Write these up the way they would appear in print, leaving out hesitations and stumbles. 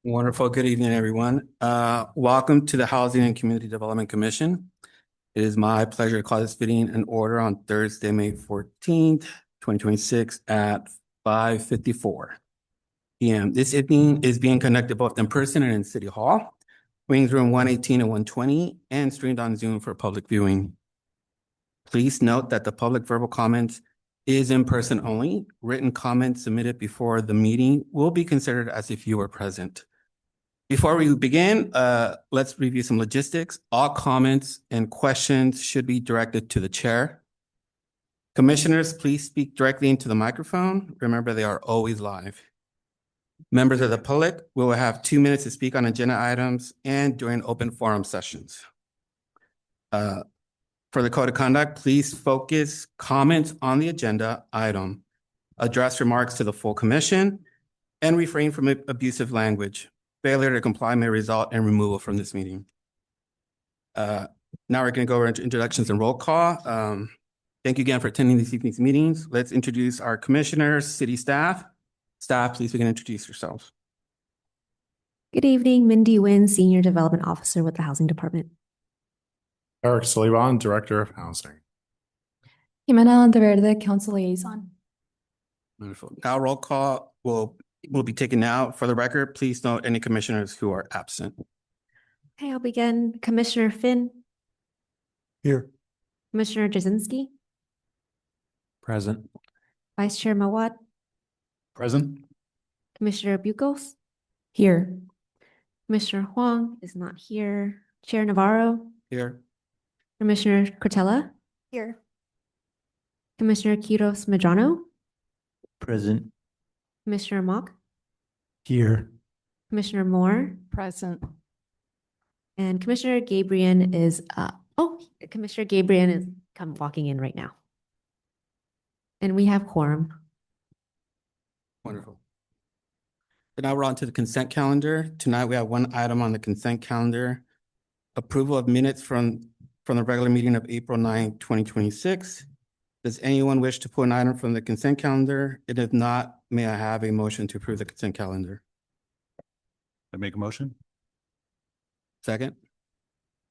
Wonderful. Good evening, everyone. Welcome to the Housing and Community Development Commission. It is my pleasure to call this meeting in order on Thursday, May 14th, 2026 at 5:54 p.m. This evening is being conducted both in person and in City Hall, wings room 118 and 120, and streamed on Zoom for public viewing. Please note that the public verbal comments is in person only. Written comments submitted before the meeting will be considered as if you were present. Before we begin, let's review some logistics. All comments and questions should be directed to the chair. Commissioners, please speak directly into the microphone. Remember, they are always live. Members of the public will have 2 minutes to speak on agenda items and during open forum sessions. For the code of conduct, please focus comments on the agenda item, address remarks to the full commission, and refrain from abusive language. Failure to comply may result in removal from this meeting. Now we're going to go over into introductions and roll call. Thank you again for attending this evening's meetings. Let's introduce our commissioners, city staff. Staff, please begin to introduce yourselves. Good evening, Mindy Nguyen, Senior Development Officer with the Housing Department. Eric Sullivan, Director of Housing. Jimena Monteverde, Council Liaison. Wonderful. Now roll call will be taken now. For the record, please note any commissioners who are absent. Okay, I'll begin. Commissioner Finn, Here. Commissioner Jasinski, Present. Vice Chair Mawad, Present. Commissioner Bucos, Here. Commissioner Huang is not here, Chair Navarro, Here. Commissioner Cortella, Here. Commissioner Quiros Medrano, Present. Commissioner Mock, Here. Commissioner Moore, Present. and Commissioner Gabriel is Commissioner Gabriel is walking in right now. And we have quorum. Wonderful. So now we're on to the consent calendar. Tonight we have one item on the consent calendar. Approval of minutes from the regular meeting of April 9, 2026. Does anyone wish to pull an item from the consent calendar? And if not, may I have a motion to approve the consent calendar? I make a motion. Second?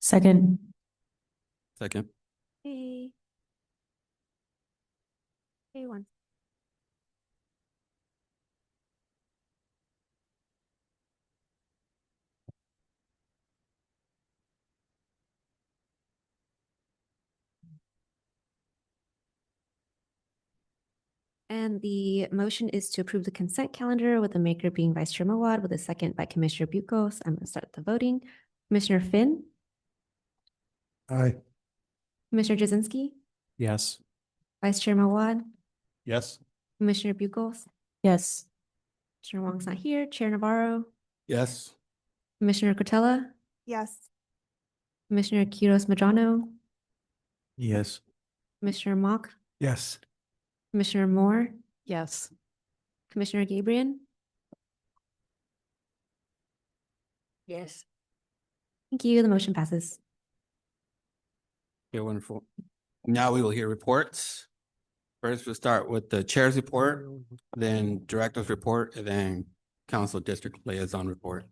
Second. Second. Hey. Hey, one. And the motion is to approve the consent calendar with the maker being Vice Chair Mawad with a second by Commissioner Bucos. I'm going to start the voting. Commissioner Finn, Aye. Commissioner Jasinski, Yes. Vice Chair Mawad, Yes. Commissioner Bucos, Yes. Commissioner Wong's not here, Chair Navarro, Yes. Commissioner Cortella, Yes. Commissioner Quiros Medrano, Yes. Commissioner Mock, Yes. Commissioner Moore, Yes. Commissioner Gabriel. Yes. Thank you. The motion passes. Okay, wonderful. Now we will hear reports. First, we'll start with the chair's report, then director's report, and then council district liaison report.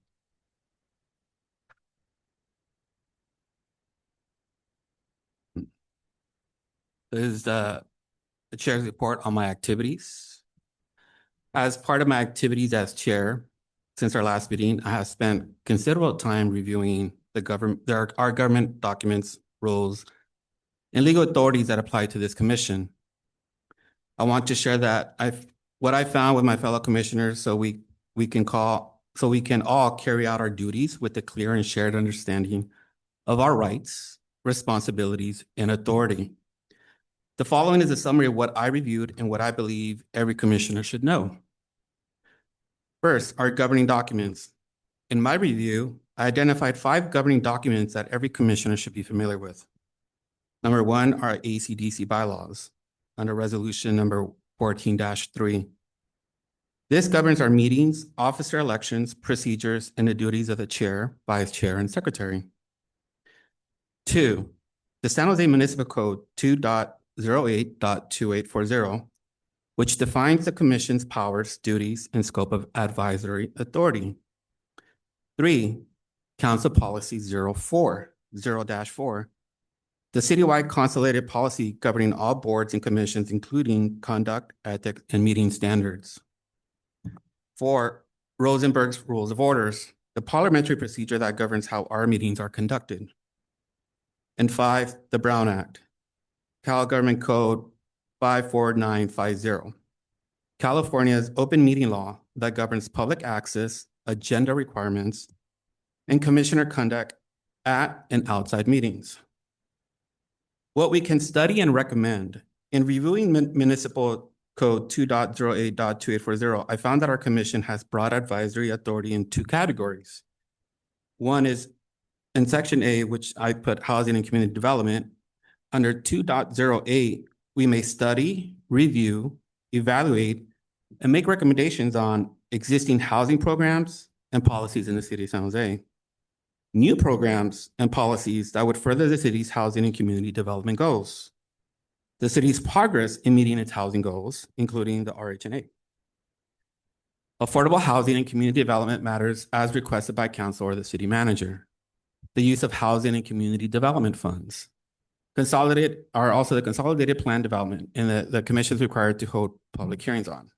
This is the chair's report on my activities. As part of my activities as chair, since our last meeting, I have spent considerable time reviewing our government documents, rules, and legal authorities that apply to this commission. I want to share that what I found with my fellow commissioners so we can all carry out our duties with a clear and shared understanding of our rights, responsibilities, and authority. The following is a summary of what I reviewed and what I believe every commissioner should know. First, our governing documents. In my review, I identified 5 governing documents that every commissioner should be familiar with. Number 1, our HCDC bylaws under resolution number 14-3. This governs our meetings, officer elections, procedures, and the duties of the chair, vice chair, and secretary. 2, the San Jose Municipal Code 2.08.2840, which defines the commission's powers, duties, and scope of advisory authority. 3, Council Policy 0-4. The citywide consolidated policy governing all boards and commissions, including conduct, ethics, and meeting standards. 4, Rosenberg's Rules of Orders, the parliamentary procedure that governs how our meetings are conducted. And 5, the Brown Act, Cal Government Code 54950, California's open meeting law that governs public access, agenda requirements, and commissioner conduct at and outside meetings. What we can study and recommend in reviewing Municipal Code 2.08.2840, I found that our commission has broad advisory authority in 2 categories. One is in Section A, which I put housing and community development. Under 2.08, we may study, review, evaluate, and make recommendations on existing housing programs and policies in the city of San Jose, new programs and policies that would further the city's housing and community development goals, the city's progress in meeting its housing goals, including the RHNA, affordable housing and community development matters as requested by council or the city manager, the use of housing and community development funds, consolidated are also the consolidated plan development and the commission is required to hold public hearings on.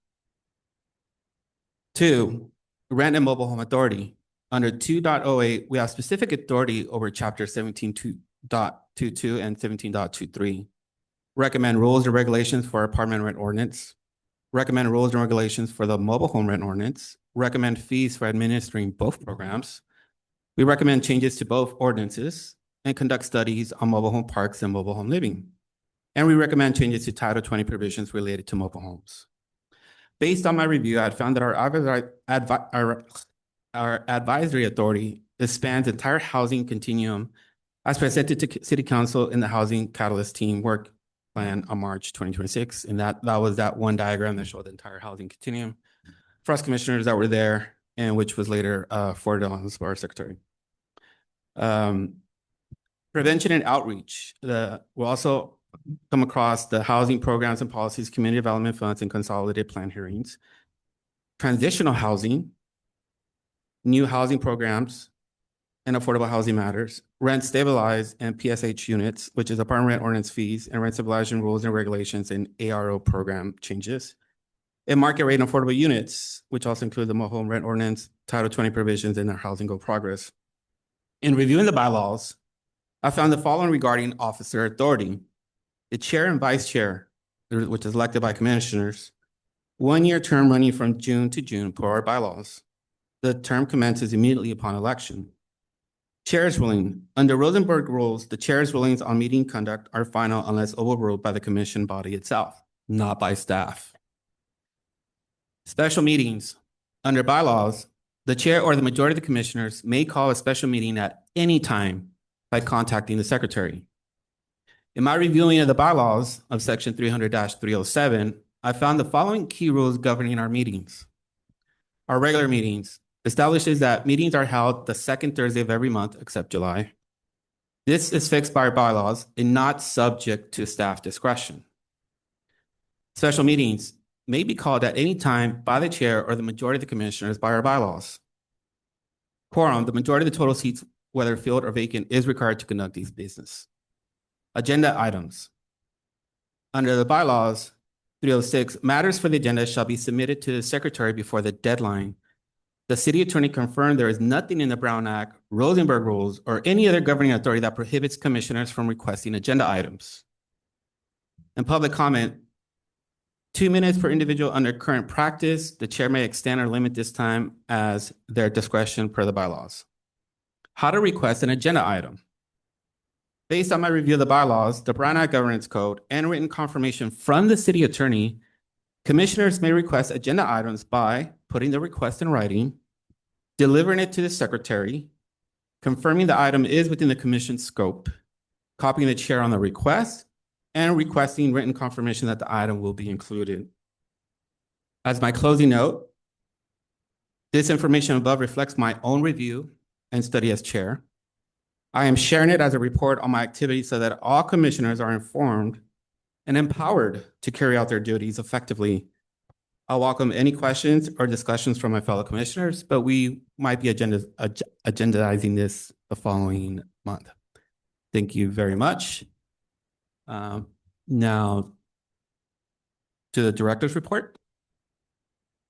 2, rent and mobile home authority. Under 2.08, we have specific authority over chapter 17.2.22 and 17.23. Recommend rules and regulations for apartment rent ordinance. Recommend rules and regulations for the mobile home rent ordinance. Recommend fees for administering both programs. We recommend changes to both ordinances and conduct studies on mobile home parks and mobile home living. And we recommend changes to Title 20 provisions related to mobile homes. Based on my review, I had found that our advisory authority spans the entire housing continuum as presented to City Council in the Housing Catalyst Team work plan on March 2026. And that was that one diagram that showed the entire housing continuum for us commissioners that were there, and which was later forwarded on to our secretary. Prevention and outreach. We'll also come across the housing programs and policies, community development funds, and consolidated plan hearings. Transitional housing, new housing programs, and affordable housing matters, rent stabilized and PSH units, which is apartment rent ordinance fees and rent stabilization rules and regulations and ARO program changes, and market rate and affordable units, which also include the mobile home rent ordinance, Title 20 provisions, and our housing goal progress. In reviewing the bylaws, I found the following regarding officer authority. The chair and vice chair, which is elected by commissioners, 1-year term running from June to June per our bylaws. The term commences immediately upon election. Chair's ruling. Under Rosenberg rules, the chair's rulings on meeting conduct are final unless overruled by the commission body itself, not by staff. Special meetings. Under bylaws, the chair or the majority of the commissioners may call a special meeting at any time by contacting the secretary. In my reviewing of the bylaws of section 300-307, I found the following key rules governing our meetings. Our regular meetings establishes that meetings are held the second Thursday of every month except July. This is fixed by our bylaws and not subject to staff discretion. Special meetings may be called at any time by the chair or the majority of the commissioners by our bylaws. Quorum, the majority of the total seats, whether filled or vacant, is required to conduct these business. Agenda items. Under the bylaws, 306, matters for the agenda shall be submitted to the secretary before the deadline. The city attorney confirmed there is nothing in the Brown Act, Rosenberg rules, or any other governing authority that prohibits commissioners from requesting agenda items. And public comment, 2 minutes per individual under current practice. The chair may extend or limit this time as their discretion per the bylaws. How to request an agenda item. Based on my review of the bylaws, the Brown Act Governance Code, and written confirmation from the city attorney, commissioners may request agenda items by putting the request in writing, delivering it to the secretary, confirming the item is within the commission's scope, copying the chair on the request, and requesting written confirmation that the item will be included. As my closing note, this information above reflects my own review and study as chair. I am sharing it as a report on my activities so that all commissioners are informed and empowered to carry out their duties effectively. I'll welcome any questions or discussions from my fellow commissioners, but we might be agendizing this the following month. Thank you very much. Now to the director's report.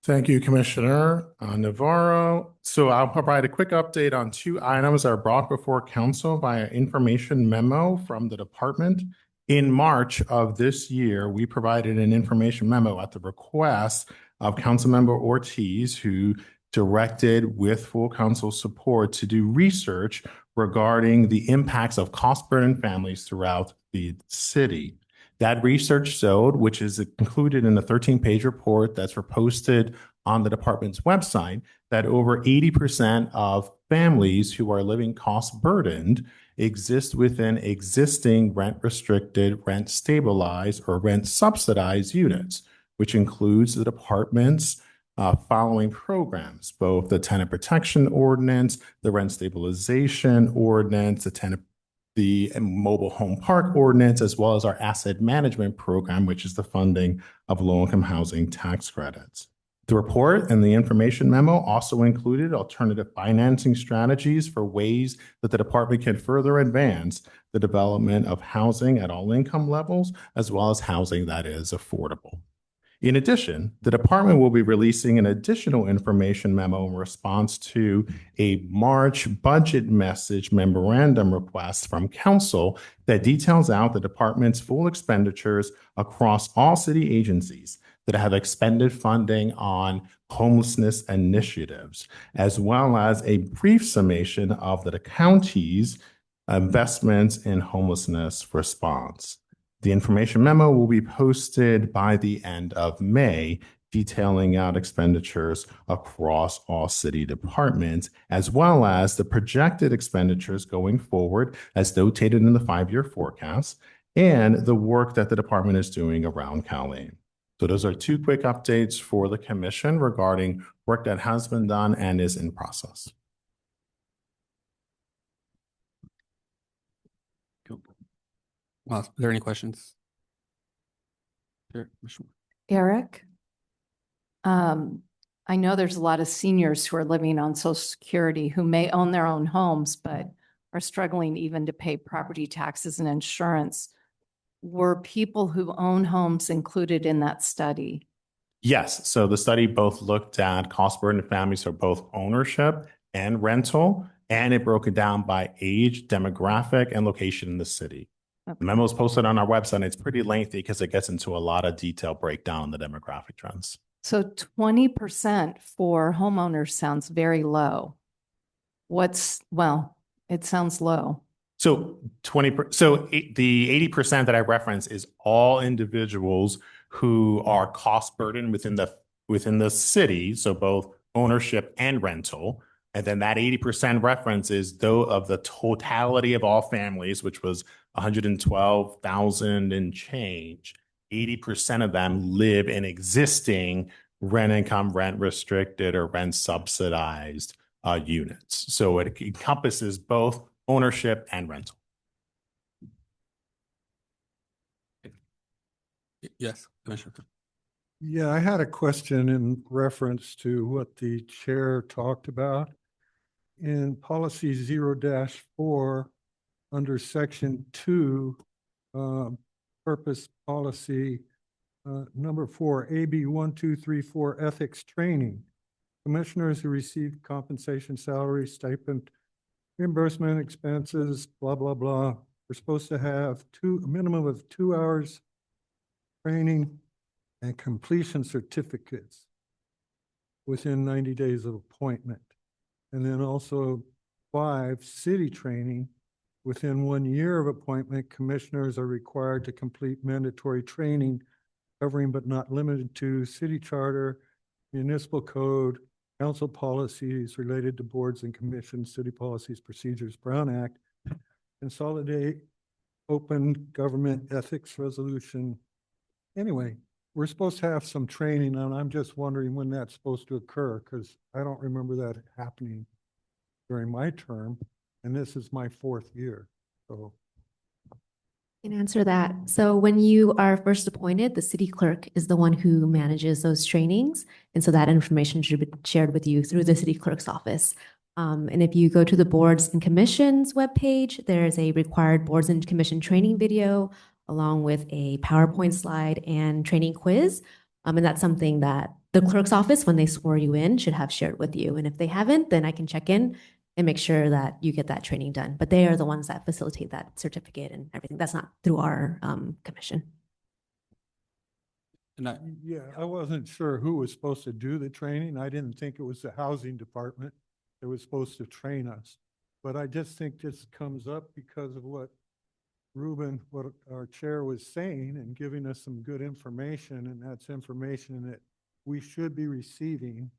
Thank you, Commissioner Navarro. So I'll provide a quick update on two items that are brought before council via information memo from the department. In March of this year, we provided an information memo at the request of Councilmember Ortiz, who directed with full council support to do research regarding the impacts of cost-burdened families throughout the city. That research showed, which is included in a 13-page report that's posted on the department's website, that over 80% of families who are living cost-burdened exist within existing rent-restricted, rent-stabilized, or rent-subsidized units, which includes the department's following programs, both the tenant protection ordinance, the rent stabilization ordinance, the mobile home park ordinance, as well as our asset management program, which is the funding of low-income housing tax credits. The report and the information memo also included alternative financing strategies for ways that the department can further advance the development of housing at all income levels, as well as housing that is affordable. In addition, the department will be releasing an additional information memo in response to a March budget message memorandum request from council that details out the department's full expenditures across all city agencies that have expended funding on homelessness initiatives, as well as a brief summation of the county's investments in homelessness response. The information memo will be posted by the end of May, detailing out expenditures across all city departments, as well as the projected expenditures going forward as notated in the 5-year forecast, and the work that the department is doing around Colleen. So those are two quick updates for the commission regarding work that has been done and is in process. Are there any questions? Sure. Eric? I know there's a lot of seniors who are living on Social Security who may own their own homes, but are struggling even to pay property taxes and insurance. Were people who own homes included in that study? Yes. So the study both looked at cost burden families for both ownership and rental, and it broke it down by age, demographic, and location in the city. Okay. The memo is posted on our website. It's pretty lengthy because it gets into a lot of detailed breakdown on the demographic trends. So 20% for homeowners sounds very low. Well, it sounds low. So the 80% that I reference is all individuals who are cost burdened within the city, so both ownership and rental. And then that 80% reference is though of the totality of all families, which was 112,000 and change. 80% of them live in existing rent income, rent restricted, or rent subsidized units. So it encompasses both ownership and rental. Yes, Commissioner. Yeah, I had a question in reference to what the chair talked about. In policy 0-4, under section 2, purpose policy number 4, AB 1234 ethics training. Commissioners who receive compensation, salary, stipend, reimbursement, expenses, blah, blah, blah, are supposed to have a minimum of 2 hours training and completion certificates within 90 days of appointment. And then also 5, city training. Within 1 year of appointment, commissioners are required to complete mandatory training covering but not limited to city charter, municipal code, council policies related to boards and commissions, city policies, procedures, Brown Act, consolidate open government ethics resolution. Anyway, we're supposed to have some training, and I'm just wondering when that's supposed to occur, because I don't remember that happening during my term, and this is my 4th year. So Can answer that. So when you are first appointed, the city clerk is the one who manages those trainings. And so that information should be shared with you through the city clerk's office. And if you go to the boards and commissions webpage, there's a required boards and commission training video along with a PowerPoint slide and training quiz. And that's something that the clerk's office, when they swore you in, should have shared with you. And if they haven't, then I can check in and make sure that you get that training done. But they are the ones that facilitate that certificate and everything. That's not through our commission. And I, Yeah, I wasn't sure who was supposed to do the training. I didn't think it was the housing department that was supposed to train us. But I just think this comes up because of what Ruben, what our chair was saying and giving us some good information, and that's information that we should be receiving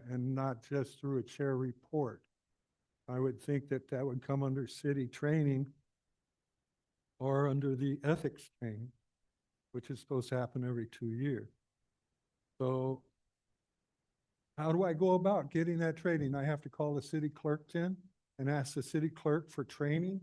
and not just through a chair report. I would think that that would come under city training or under the ethics training, which is supposed to happen every 2 years. So how do I go about getting that training? I have to call the city clerk then and ask the city clerk for training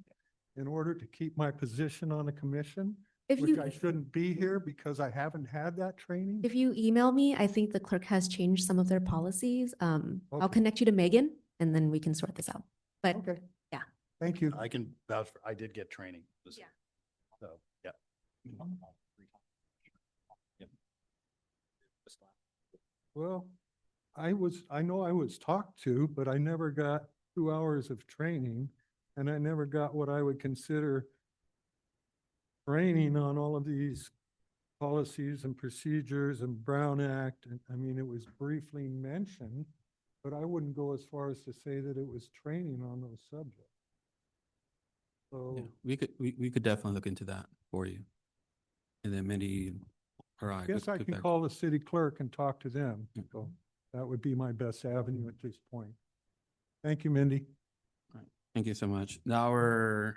in order to keep my position on the commission, If which you I shouldn't be here because I haven't had that training? if you email me, I think the clerk has changed some of their policies. I'll Okay. connect you to Megan and then we can sort this out. But Okay. yeah. Thank you. I can vouch for, I did get training. Yeah. So, yeah. Yep. Well, I know I was talked to, but I never got 2 hours of training, and I never got what I would consider training on all of these policies and procedures and Brown Act. And I mean, it was briefly mentioned, but I wouldn't go as far as to say that it was training on those subjects. yeah, So we could definitely look into that for you. And then Mindy or I. I guess I could can back- call the city clerk and talk to them. Yeah. So that would be my best avenue at this point. Thank you, Mindy. Thank you so much. I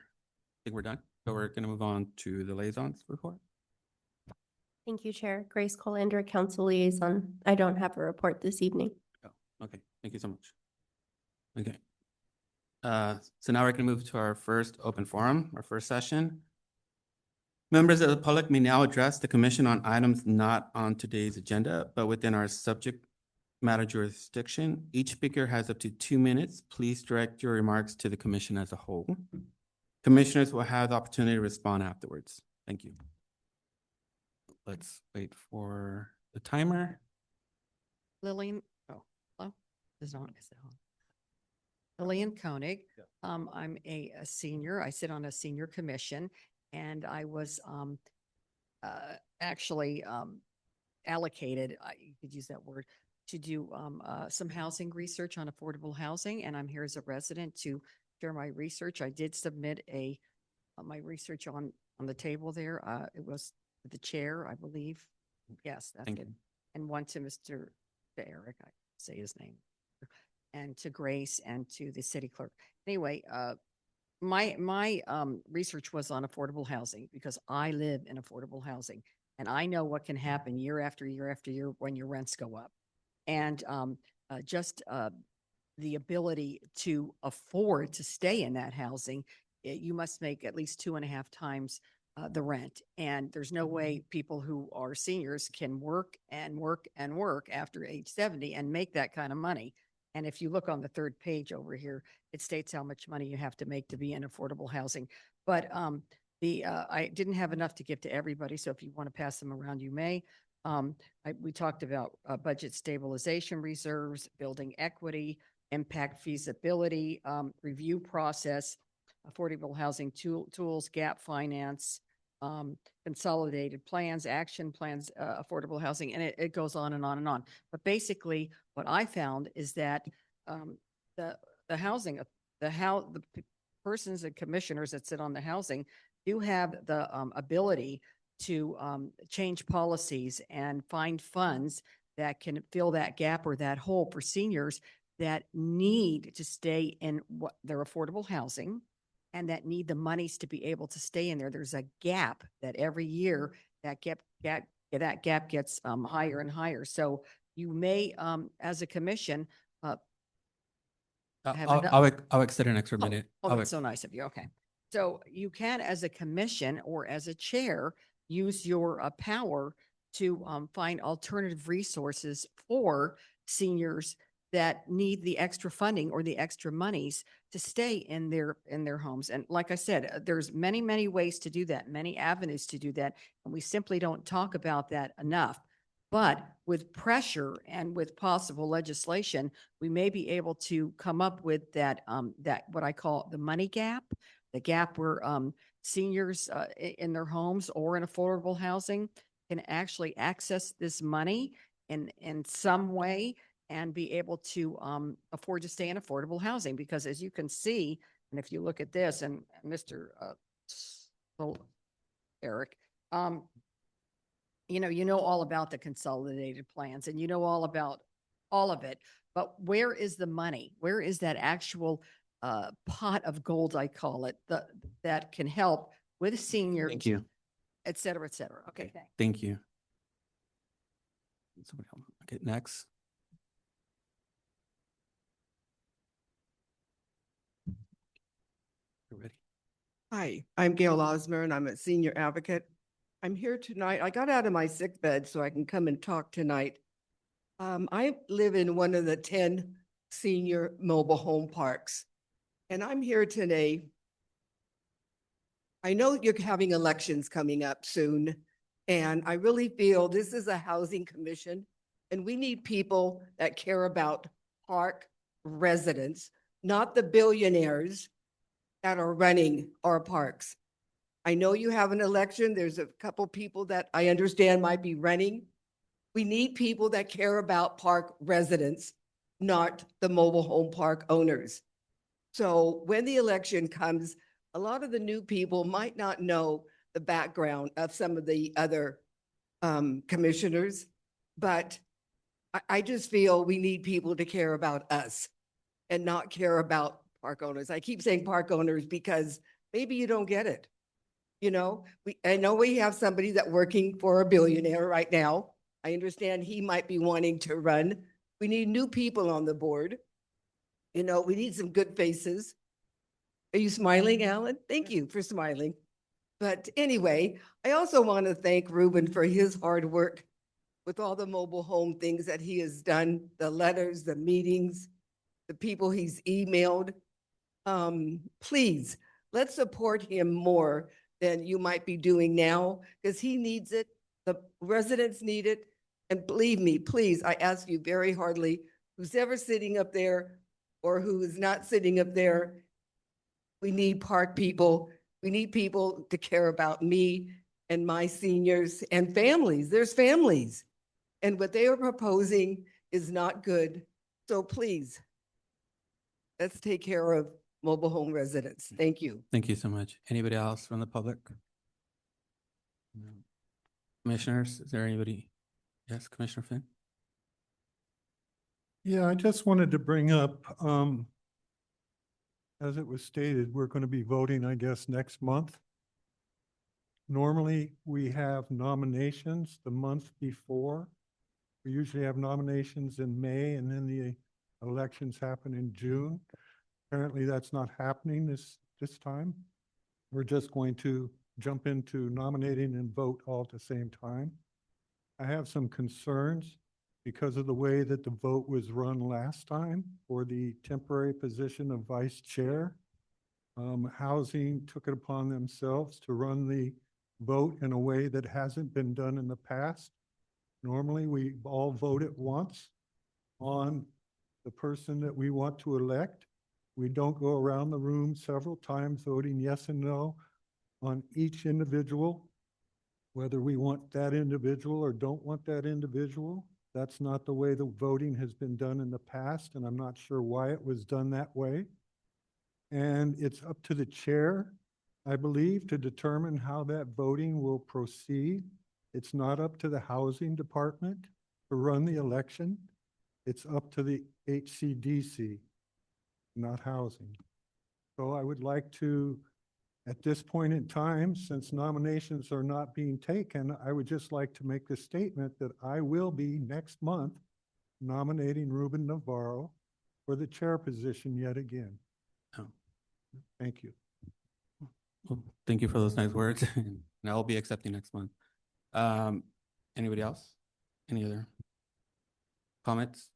think we're done. So we're gonna move on to the liaisons report. Thank you, Chair. Grace Colander, Council Liaison. I don't have a report this evening. Okay, thank you so much. Okay. So now we're gonna move to our first open forum, our first session. Members of the public may now address the commission on items not on today's agenda, but within our subject matter jurisdiction. Each speaker has up to 2 minutes. Please direct your remarks to the commission as a whole. Commissioners will have the opportunity to respond afterwards. Thank you. Let's wait for the timer. Lillian, oh, hello, is it on? Is it on? Lillian Koenig. I'm a senior. I sit on a senior commission, and I was actually allocated, you could use that word, to do some housing research on affordable housing, and I'm here as a resident to share my research. I did submit my research on the table there. It was the chair, I believe. Yes, that's Thank it. you. And one to to Eric, I say his name, and to Grace and to the city clerk. Anyway, my research was on affordable housing because I live in affordable housing, and I know what can happen year after year after year when your rents go up. And just the ability to afford to stay in that housing, you must make at least 2.5 times the rent. And there's no way people who are seniors can work and work and work after age 70 and make that kind of money. And if you look on the third page over here, it states how much money you have to make to be in affordable housing. But I didn't have enough to give to everybody. So if you want to pass them around, you may. We talked about budget stabilization reserves, building equity, impact feasibility, review process, affordable housing tools, gap finance, consolidated plans, action plans, affordable housing, and it goes on and on and on. But basically, what I found is that the persons and commissioners that sit on the housing do have the ability to change policies and find funds that can fill that gap or that hole for seniors that need to stay in their affordable housing and that need the monies to be able to stay in there. There's a gap that every year that gap gets higher and higher. So you may, as a commission, have I'll extend an extra oh, minute. oh, that's so nice of you. Okay. So you can, as a commission or as a chair, use your power to find alternative resources for seniors that need the extra funding or the extra monies to stay in their homes. And like I said, there's many, many ways to do that, many avenues to do that, and we simply don't talk about that enough. But with pressure and with possible legislation, we may be able to come up with that what I call the money gap, the gap where seniors in their homes or in affordable housing can actually access this money in some way and be able to afford to stay in affordable housing. Because as you can see, and if you look at this, and Mr. Eric, you know all about the consolidated plans and you know all about all of it, but where is the money? Where is that actual pot of gold, I call it, that can help with seniors, Thank you. et cetera, et cetera. Okay, thanks. Thank you. Somebody else. Okay, next. You ready? Hi, I'm Gail Osmer and I'm a senior advocate. I'm here tonight. I got out of my sick bed so I can come and talk tonight. I live in one of the 10 senior mobile home parks. And I'm here today. I know you're having elections coming up soon. And I really feel this is a housing commission and we need people that care about park residents, not the billionaires that are running our parks. I know you have an election. There's a couple people that I understand might be running. We need people that care about park residents, not the mobile home park owners. So when the election comes, a lot of the new people might not know the background of some of the other commissioners, but I just feel we need people to care about us and not care about park owners. I keep saying park owners because maybe you don't get it. You know, I know we have somebody that working for a billionaire right now. I understand he might be wanting to run. We need new people on the board. You know, we need some good faces. Are you smiling, Alan? Thank you for smiling. But anyway, I also want to thank Ruben for his hard work with all the mobile home things that he has done, the letters, the meetings, the people he's emailed. Please, let's support him more than you might be doing now because he needs it. The residents need it. And believe me, please, I ask you very hardly, who's ever sitting up there or who is not sitting up there, we need park people. We need people to care about me and my seniors and families. There's families. And what they are proposing is not good. So please, let's take care of mobile home residents. Thank you. Thank you so much. Anybody else from the public? No. Commissioners, is there anybody? Yes, Commissioner Finn? Yeah, I just wanted to bring up, as it was stated, we're going to be voting, I guess, next month. Normally, we have nominations the month before. We usually have nominations in May and then the elections happen in June. Apparently, that's not happening this time. We're just going to jump into nominating and vote all at the same time. I have some concerns because of the way that the vote was run last time for the temporary position of vice chair. Housing took it upon themselves to run the vote in a way that hasn't been done in the past. Normally, we all vote at once on the person that we want to elect. We don't go around the room several times voting yes and no on each individual, whether we want that individual or don't want that individual. That's not the way the voting has been done in the past, and I'm not sure why it was done that way. And it's up to the chair, I believe, to determine how that voting will proceed. It's not up to the housing department to run the election. It's up to the HCDC, not housing. So I would like to, at this point in time, since nominations are not being taken, I would just like to make the statement that I will be next month nominating Ruben Navarro for the chair position yet again. Oh. Thank you. Well, thank you for those nice words. And I'll be accepting next month. Anybody else? Any other comments?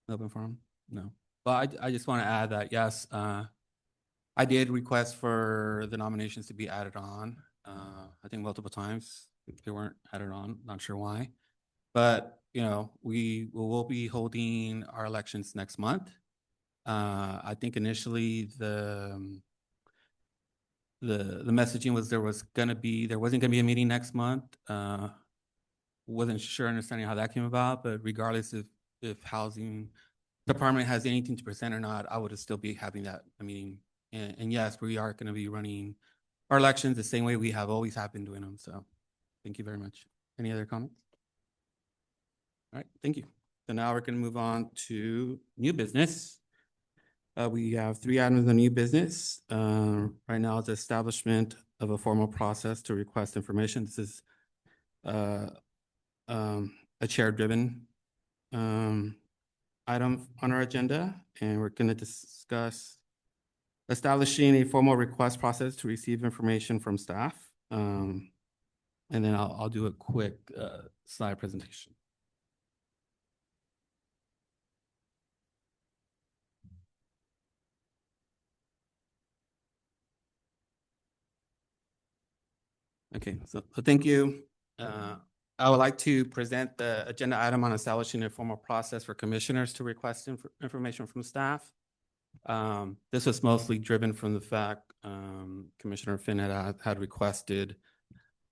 Open forum? No. But I just want to add that, yes, I did request for the nominations to be added on. I think multiple times. They weren't added on, not sure why. But, you know, we will be holding our elections next month. I think initially the messaging was there wasn't gonna be a meeting next month. Wasn't sure understanding how that came about, but regardless if housing department has anything to present or not, I would still be having that meeting. And yes, we are gonna be running our elections the same way we have always have been doing them. So thank you very much. Any other comments? All right, thank you. So now we're gonna move on to new business. We have 3 items of new business. Right now is the establishment of a formal process to request information. This is a chair-driven item on our agenda, and we're going to discuss establishing a formal request process to receive information from staff. And then I'll do a quick slide presentation. Okay, so thank you. I would like to present the agenda item on establishing a formal process for commissioners to request information from staff. This was mostly driven from the fact Commissioner Finn had requested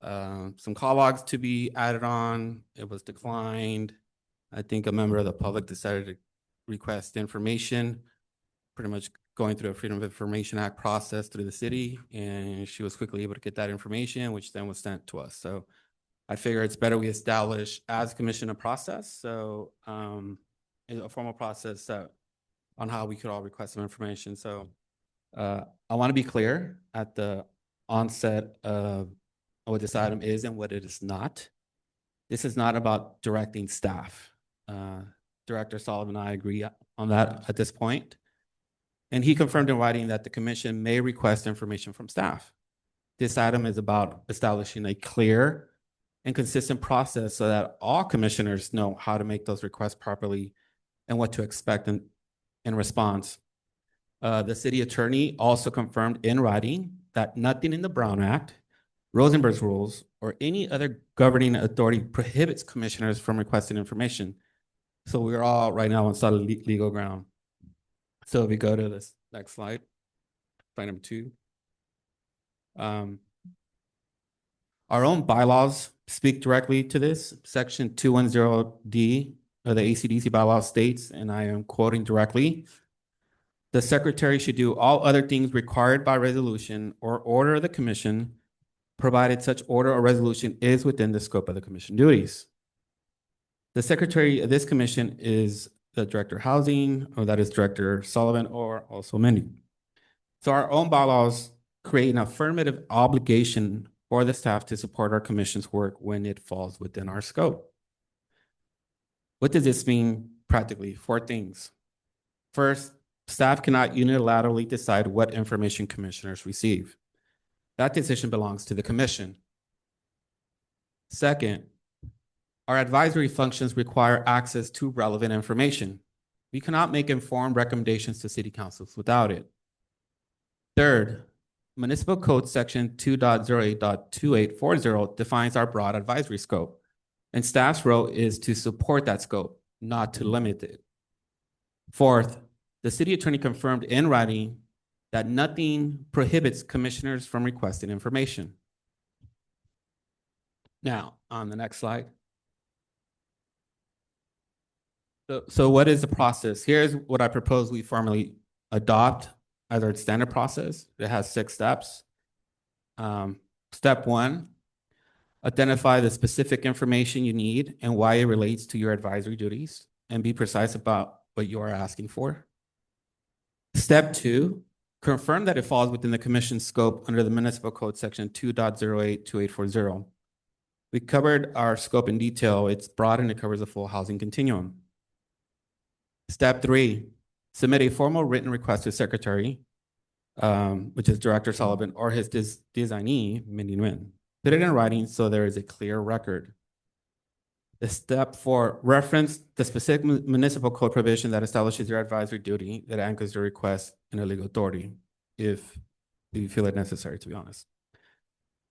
some call logs to be added on. It was declined. I think a member of the public decided to request information, pretty much going through a Freedom of Information Act process through the city, and she was quickly able to get that information, which then was sent to us. So I figure it's better we establish as commission a process. So a formal process on how we could all request some information. So I want to be clear at the onset of what this item is and what it is not. This is not about directing staff. Director Sullivan and I agree on that at this point. And he confirmed in writing that the commission may request information from staff. This item is about establishing a clear and consistent process so that all commissioners know how to make those requests properly and what to expect in response. The city attorney also confirmed in writing that nothing in the Brown Act, Rosenberg's rules, or any other governing authority prohibits commissioners from requesting information. So we're all right now on solid legal ground. So if we go to this next slide number 2. Our own bylaws speak directly to this. Section 210D of the HCDC bylaws states, and I am quoting directly, the secretary should do all other things required by resolution or order of the commission, provided such order or resolution is within the scope of the commission duties. The secretary of this commission is the director of housing, or that is Director Sullivan, or also Mindy. So our own bylaws create an affirmative obligation for the staff to support our commission's work when it falls within our scope. What does this mean practically? 4 things. First, staff cannot unilaterally decide what information commissioners receive. That decision belongs to the commission. Second, our advisory functions require access to relevant information. We cannot make informed recommendations to city councils without it. Third, Municipal Code Section 2.08.2840 defines our broad advisory scope, and staff's role is to support that scope, not to limit it. Fourth, the city attorney confirmed in writing that nothing prohibits commissioners from requesting information. Now, on the next slide. So what is the process? Here's what I propose we formally adopt as our standard process. It has 6 steps. Step 1, identify the specific information you need and why it relates to your advisory duties, and be precise about what you are asking for. Step 2, confirm that it falls within the commission's scope under the Municipal Code Section 2.082840. We covered our scope in detail. It's broad and it covers the full housing continuum. Step 3, submit a formal written request to the secretary. which is Director Sullivan, or his designee, Mindy Nguyen. Put it in writing so there is a clear record. The step 4, reference the specific municipal code provision that establishes your advisory duty that anchors your request in a legal authority, if you feel it necessary, to be honest.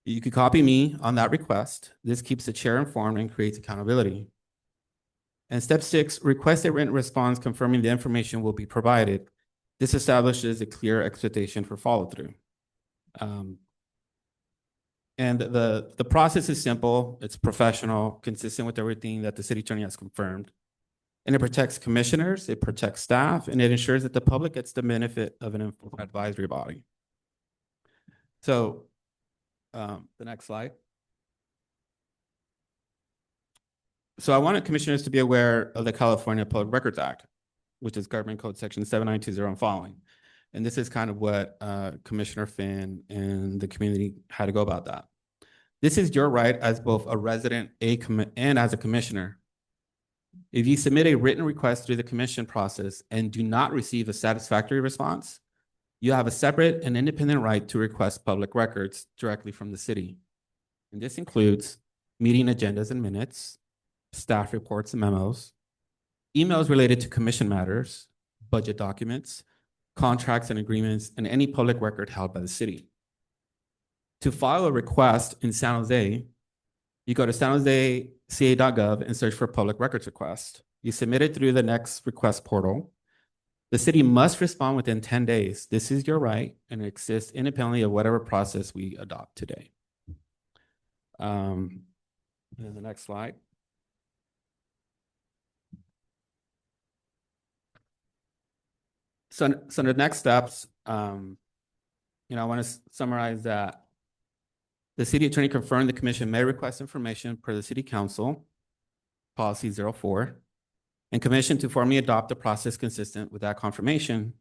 You could copy me on that request. This keeps the chair informed and creates accountability. And step 6, request a written response confirming the information will be provided. This establishes a clear expectation for follow-through. And the process is simple, it's professional, consistent with everything that the city attorney has confirmed. And it protects commissioners, it protects staff, and it ensures that the public gets the benefit of an informed advisory body. So, the next slide. So I wanted commissioners to be aware of the California Public Records Act, which is Government Code Section 7920 and following. And this is kind of what Commissioner Finn and the community had to go about that. This is your right as both a resident and as a commissioner. If you submit a written request through the commission process and do not receive a satisfactory response, you have a separate and independent right to request public records directly from the city. And this includes meeting agendas and minutes, staff reports and memos, emails related to commission matters, budget documents, contracts and agreements, and any public record held by the city. To file a request in San Jose, you go to sanjoseca.gov and search for public records request. You submit it through the next request portal. The city must respond within 10 days. This is your right and it exists independently of whatever process we adopt today. And then the next slide. So the next steps, I want to summarize that the city attorney confirmed the commission may request information per the city council, policy 04, and commission to formally adopt the process consistent with that confirmation.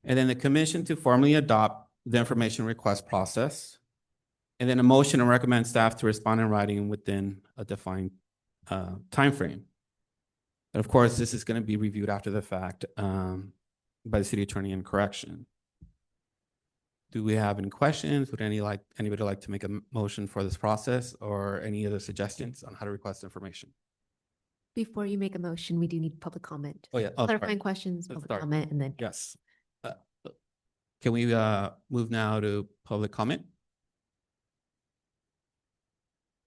And then the commission to formally adopt the information request process, and then a motion to recommend staff to respond in writing within a defined timeframe. And of course, this is going to be reviewed after the fact by the city attorney in correction. Do we have any questions? Would anybody like to make a motion for this process or any other suggestions on how to request information? Before you make a motion, we do need public comment. Oh, yeah. Clarifying questions, Let's public start. comment, and then. Yes. Can we move now to public comment?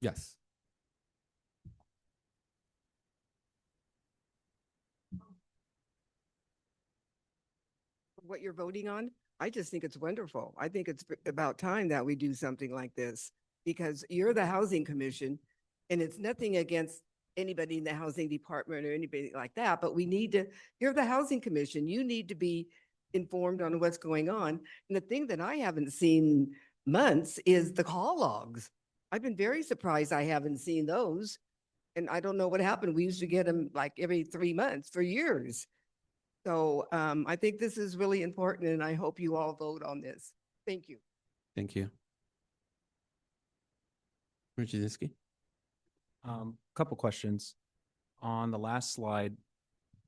Yes. What you're voting on, I just think it's wonderful. I think it's about time that we do something like this because you're the housing commission and it's nothing against anybody in the housing department or anybody like that, but you're the housing commission. You need to be informed on what's going on. And the thing that I haven't seen months is the call logs. I've been very surprised I haven't seen those. And I don't know what happened. We used to get them like every 3 months for years. So I think this is really important and I hope you all vote on this. Thank you. Thank you. Ruchinsky? Couple questions. On the last slide,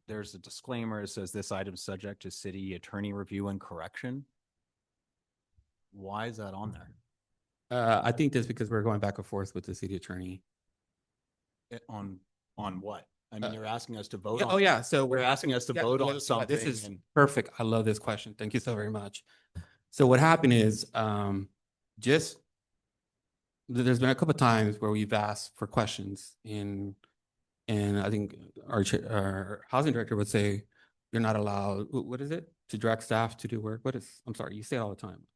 there's a disclaimer. It says this item is subject to city attorney review and correction. Why is that on there? I think that's because we're going back and forth with the city attorney. On what? I mean, you're asking us to vote Yeah, on. oh, yeah. So We're asking us to vote on something. This is and- perfect. I love this question. Thank you so very much. So what happened is there's been a couple of times where we've asked for questions and I think our housing director would say, you're not allowed, what is it? To direct staff to do work? I'm sorry, you say it all the time.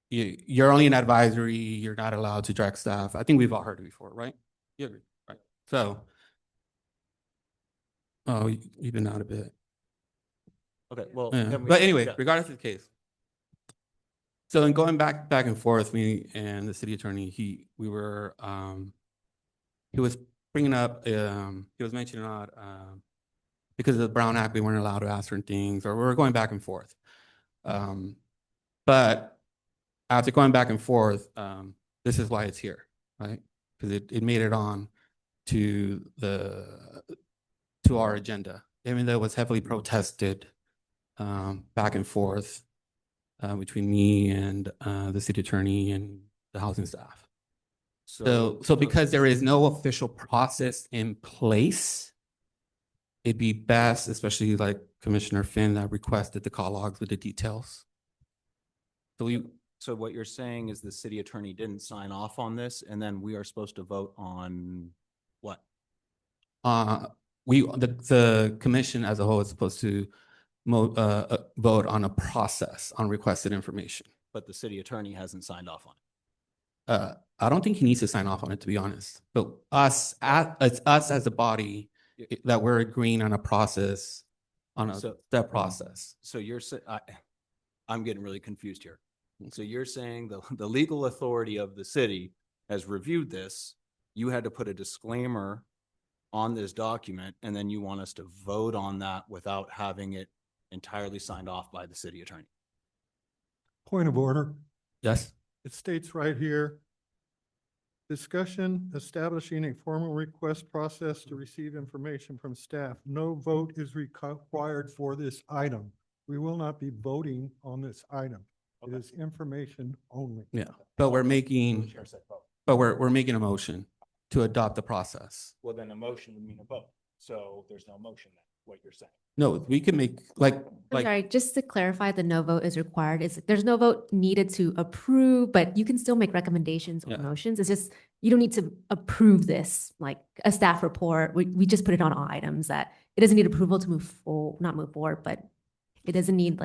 You're only an advisory, you're not allowed to direct staff. I think we've all heard it before, right? You agree, right? So, you've been out a bit. Okay, well. Yeah. then we- But anyway, yeah. regardless of the case. So in going back and forth, me and the city attorney, he was bringing up, he was mentioning because of the Brown Act, we weren't allowed to ask certain things, or we were going back and forth. But after going back and forth, this is why it's here, right? Because it made it on to our agenda, even though it was heavily protested back and forth between me and the city attorney and the housing staff. So because there is no official process in place, it'd be best, especially like Commissioner Finn that requested the call logs with the details. So what you're saying is the city attorney didn't sign off on this, and then we are supposed to vote on what? The commission as a whole is supposed to vote on a process on requested information. But the city attorney hasn't signed off on it. I don't think he needs to sign off on it, to be honest. But it's us as a body that we're agreeing on a process, on a step process. So I'm getting really confused here. So you're saying the legal authority of the city has reviewed this. You had to put a disclaimer on this document, and then you want us to vote on that without having it entirely signed off by the city attorney. Point of order. Yes. It states right here, discussion establishing a formal request process to receive information from staff. No vote is required for this item. We will not be voting on this item. It is information only. Yeah, but we're making a motion to adopt the process. Well, then a motion would mean a vote. So there's no motion then, what you're saying. No, we can make I'm sorry, just to clarify, the no vote is required. There's no vote needed to approve, but you can still make recommendations or Yeah. motions. It's just, you don't need to approve this, like a staff report. We just put it on all items that it doesn't need approval to not move forward, but it doesn't need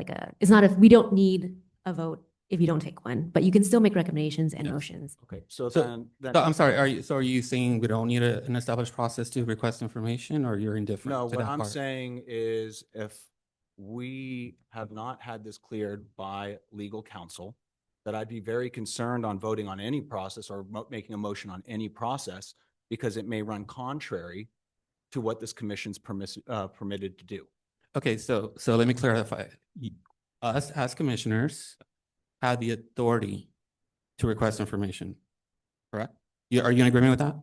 we don't need a vote if you don't take one, but you can still make recommendations and Yes. motions. Okay, so So I'm sorry, are you saying we don't need an established process to request information, or you're indifferent No, to what that I'm part? saying is if we have not had this cleared by legal counsel, that I'd be very concerned on voting on any process or making a motion on any process, because it may run contrary to what this commission's permitted to do. Okay, so let me clarify. Us as commissioners have the authority to request information, correct? Are you in agreement with that?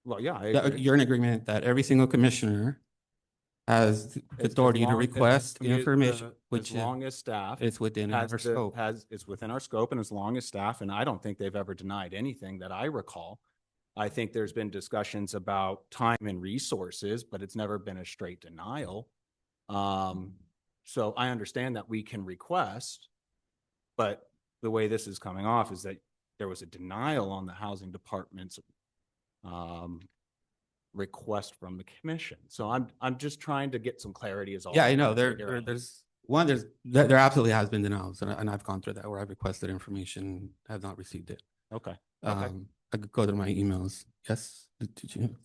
Well, yeah, I agree. You're in agreement that every single commissioner has the As authority to long- request as information, as which long as staff is within our scope. it's within our scope, and as long as staff, and I don't think they've ever denied anything that I recall. I think there's been discussions about time and resources, but it's never been a straight denial. So I understand that we can request, but the way this is coming off is that there was a denial on the housing department's request from the commission. So I'm just trying to get some clarity as all. Yeah, I know, trying to figure out. there absolutely has been denials, and I've gone through that where I've requested information, have not received it. Okay. Okay. I could go to my emails. Yes, did you?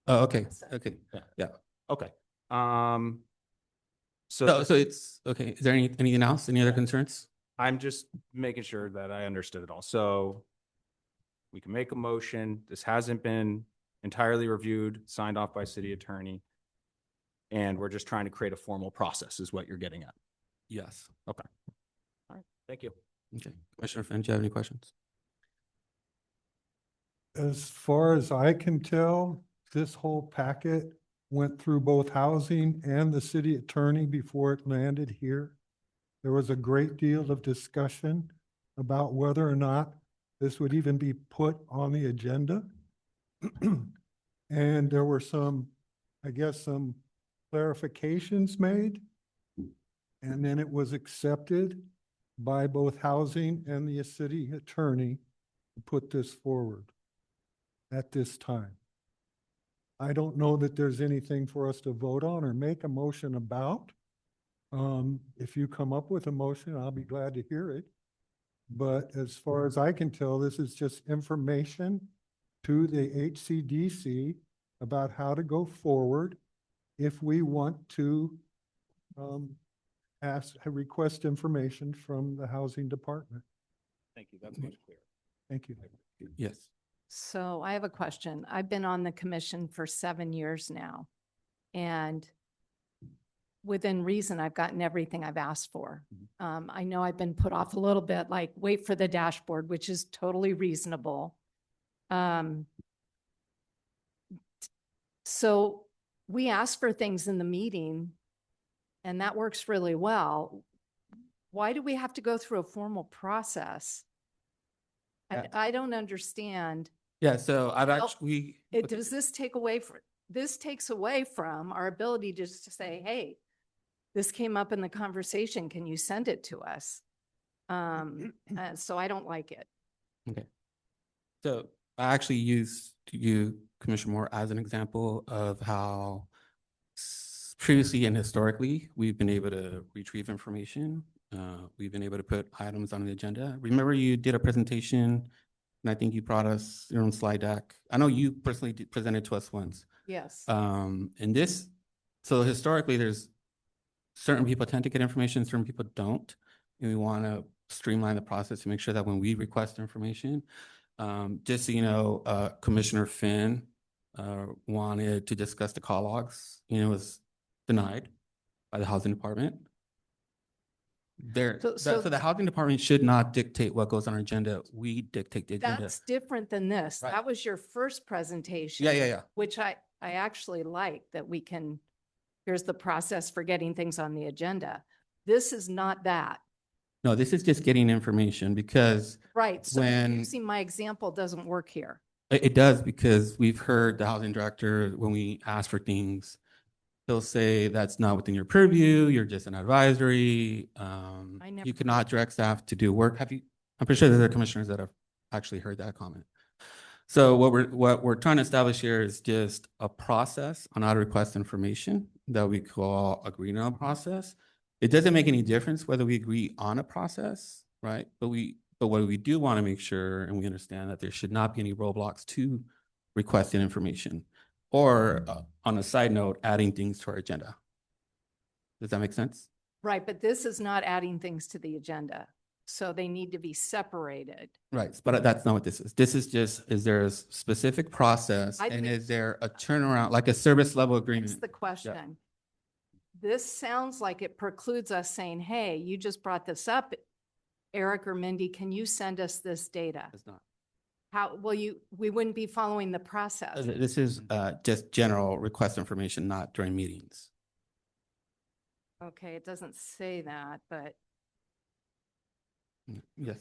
Oh, okay, okay, yeah. Okay. So it's, okay, is there anything else? Any other concerns? I'm just making sure that I understood it all. So we can make a motion. This hasn't been entirely reviewed, signed off by city attorney. And we're just trying to create a formal process is what you're getting at. Yes. Okay. All right. Thank you. Okay, Commissioner Finn, do you have any questions? As far as I can tell, this whole packet went through both housing and the city attorney before it landed here. There was a great deal of discussion about whether or not this would even be put on the agenda. And there were some clarifications made. And then it was accepted by both housing and the city attorney to put this forward at this time. I don't know that there's anything for us to vote on or make a motion about. If you come up with a motion, I'll be glad to hear it. But as far as I can tell, this is just information to the HCDC about how to go forward if we want to request information from the housing department. Thank you. That's much clearer. Thank you. Yes. So I have a question. I've been on the commission for 7 years now. And within reason, I've gotten everything I've asked for. I know I've been put off a little bit, like wait for the dashboard, which is totally reasonable. So we ask for things in the meeting and that works really well. Why do we have to go through a formal process? Yeah. I don't understand. Yeah, so I've Well, actually. Does this take away this takes away from our ability just to say, hey, this came up in the conversation. Can you send it to us? So I don't like it. Okay. So I actually used you, Commissioner Moore, as an example of how previously and historically, we've been able to retrieve information. We've been able to put items on the agenda. Remember you did a presentation and I think you brought us your own slide deck. I know you personally presented to us once. Yes. And this, so historically, there's certain people tend to get information, certain people don't. And we want to streamline the process to make sure that when we request information, just so you know, Commissioner Finn wanted to discuss the call logs, was denied by the housing department. So the housing department should not dictate what goes on our agenda. We dictate the agenda. That's different than this. Right. That was your first presentation. Yeah. Which I actually like that we can, here's the process for getting things on the agenda. This is not that. No, this is just getting information because Right. So when using my example doesn't work here. it does, because we've heard the housing director, when we ask for things, he'll say that's not within your purview. You're just an advisory. never You cannot direct staff to do work. I'm pretty sure there are commissioners that have actually heard that comment. So what we're trying to establish here is just a process on how to request information that we call agreeing on a process. It doesn't make any difference whether we agree on a process, right? But what we do want to make sure, and we understand that there should not be any roadblocks to requesting information, or on a side note, adding things to our agenda. Does that make sense? Right. But this is not adding things to the agenda. So they need to be separated. Right, but that's not what this is. This is just, is there a specific process I and think- is there a turnaround, like a service level That's agreement? the question. This sounds like it precludes us saying, hey, you just brought this up, Eric or Mindy, can you send us this data? It's not. How, we wouldn't be following the process. This is just general request information, not during meetings. Okay, it doesn't say that, but Yes.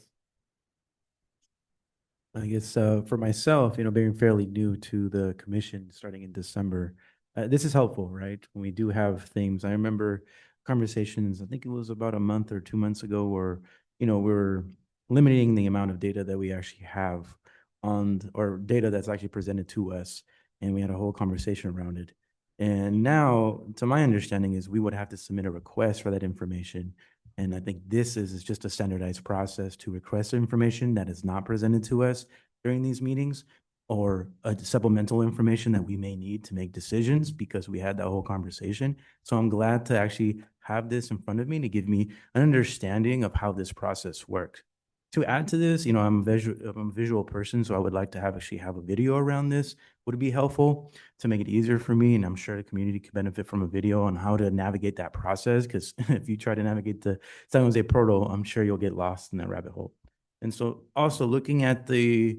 I guess for myself, being fairly new to the commission starting in December, this is helpful, right? When we do have things, I remember conversations, I think it was about a month or 2 months ago, where, we're limiting the amount of data that we actually have or data that's actually presented to us. And we had a whole conversation around it. And now, to my understanding, is we would have to submit a request for that information. And I think this is just a standardized process to request information that is not presented to us during these meetings, or a supplemental information that we may need to make decisions, because we had that whole conversation. So I'm glad to actually have this in front of me to give me an understanding of how this process works. To add to this, I'm a visual person, so I would like to actually have a video around this. Would be helpful to make it easier for me, and I'm sure the community could benefit from a video on how to navigate that process, because if you try to navigate the San Jose portal, I'm sure you'll get lost in that rabbit hole. And so also looking at this,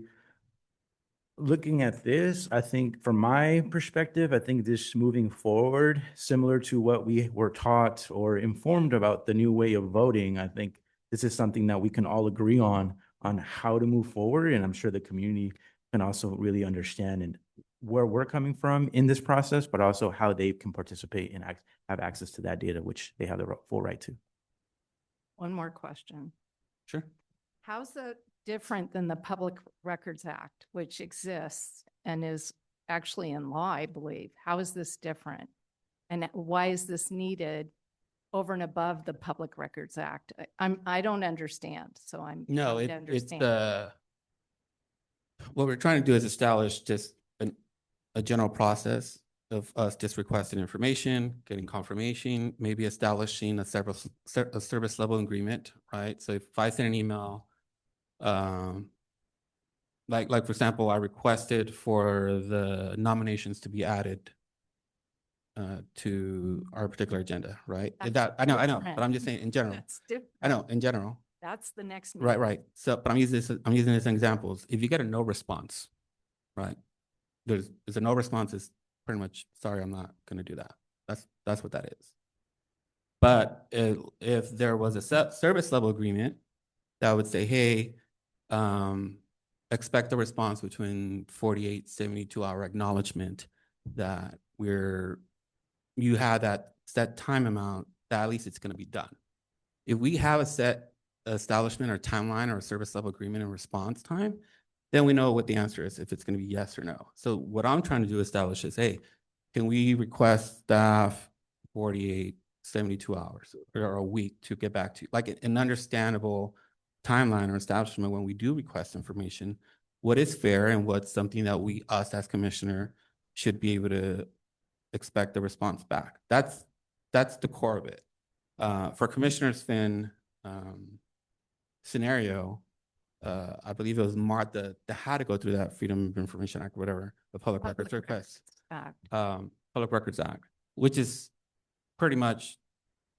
I think from my perspective, I think this moving forward, similar to what we were taught or informed about the new way of voting, I think this is something that we can all agree on how to move forward. And I'm sure the community can also really understand and where we're coming from in this process, but also how they can participate and have access to that data, which they have the full right to. one more question. Sure. How's that different than the Public Records Act, which exists and is actually in law, I believe? How is this different? And why is this needed over and above the Public Records Act? I don't understand, so I'm No, trying to it's understand. what we're trying to do is establish just a general process of us just requesting information, getting confirmation, maybe establishing a service level agreement, right? So if I send an email, like for example, I requested for the nominations to be added to our particular agenda, right? That's I know, different. but I'm just saying in general. That's different. I know, in general. That's the next. Right, meeting. right. So, but I'm using this in examples. If you get a no response, right? There's a no response is pretty much, sorry, I'm not gonna do that. That's what that is. But if there was a service level agreement that would say, hey, expect a response between 48, 72-hour acknowledgement that you have that set time amount, that at least it's going to be done. If we have a set establishment or timeline or a service level agreement and response time, then we know what the answer is, if it's going to be yes or no. So what I'm trying to do establish is, hey, can we request staff 48, 72 hours or a week to get back to, like, an understandable timeline or establishment when we do request information, what is fair and what's something that us as commissioner should be able to expect a response back. That's the core of it. For Commissioner Finn scenario, I believe it was Martha that had to go through that Freedom of Information Act, whatever, the Public Records Request, Public Records Act, which is pretty much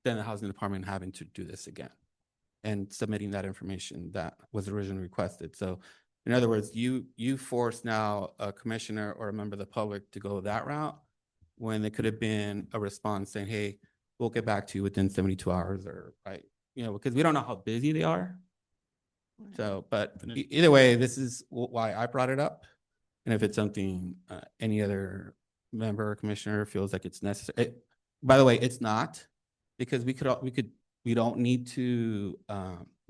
then the Housing Department having to do this again and submitting that information that was originally requested. So in other words, you force now a commissioner or a member of the public to go that route when there could have been a response saying, hey, we'll get back to you within 72 hours or, right, because we don't know how busy they are. So, but either way, this is why I brought it up. And if it's something any other member or commissioner feels like it's necessary, by the way, it's not, because we don't need to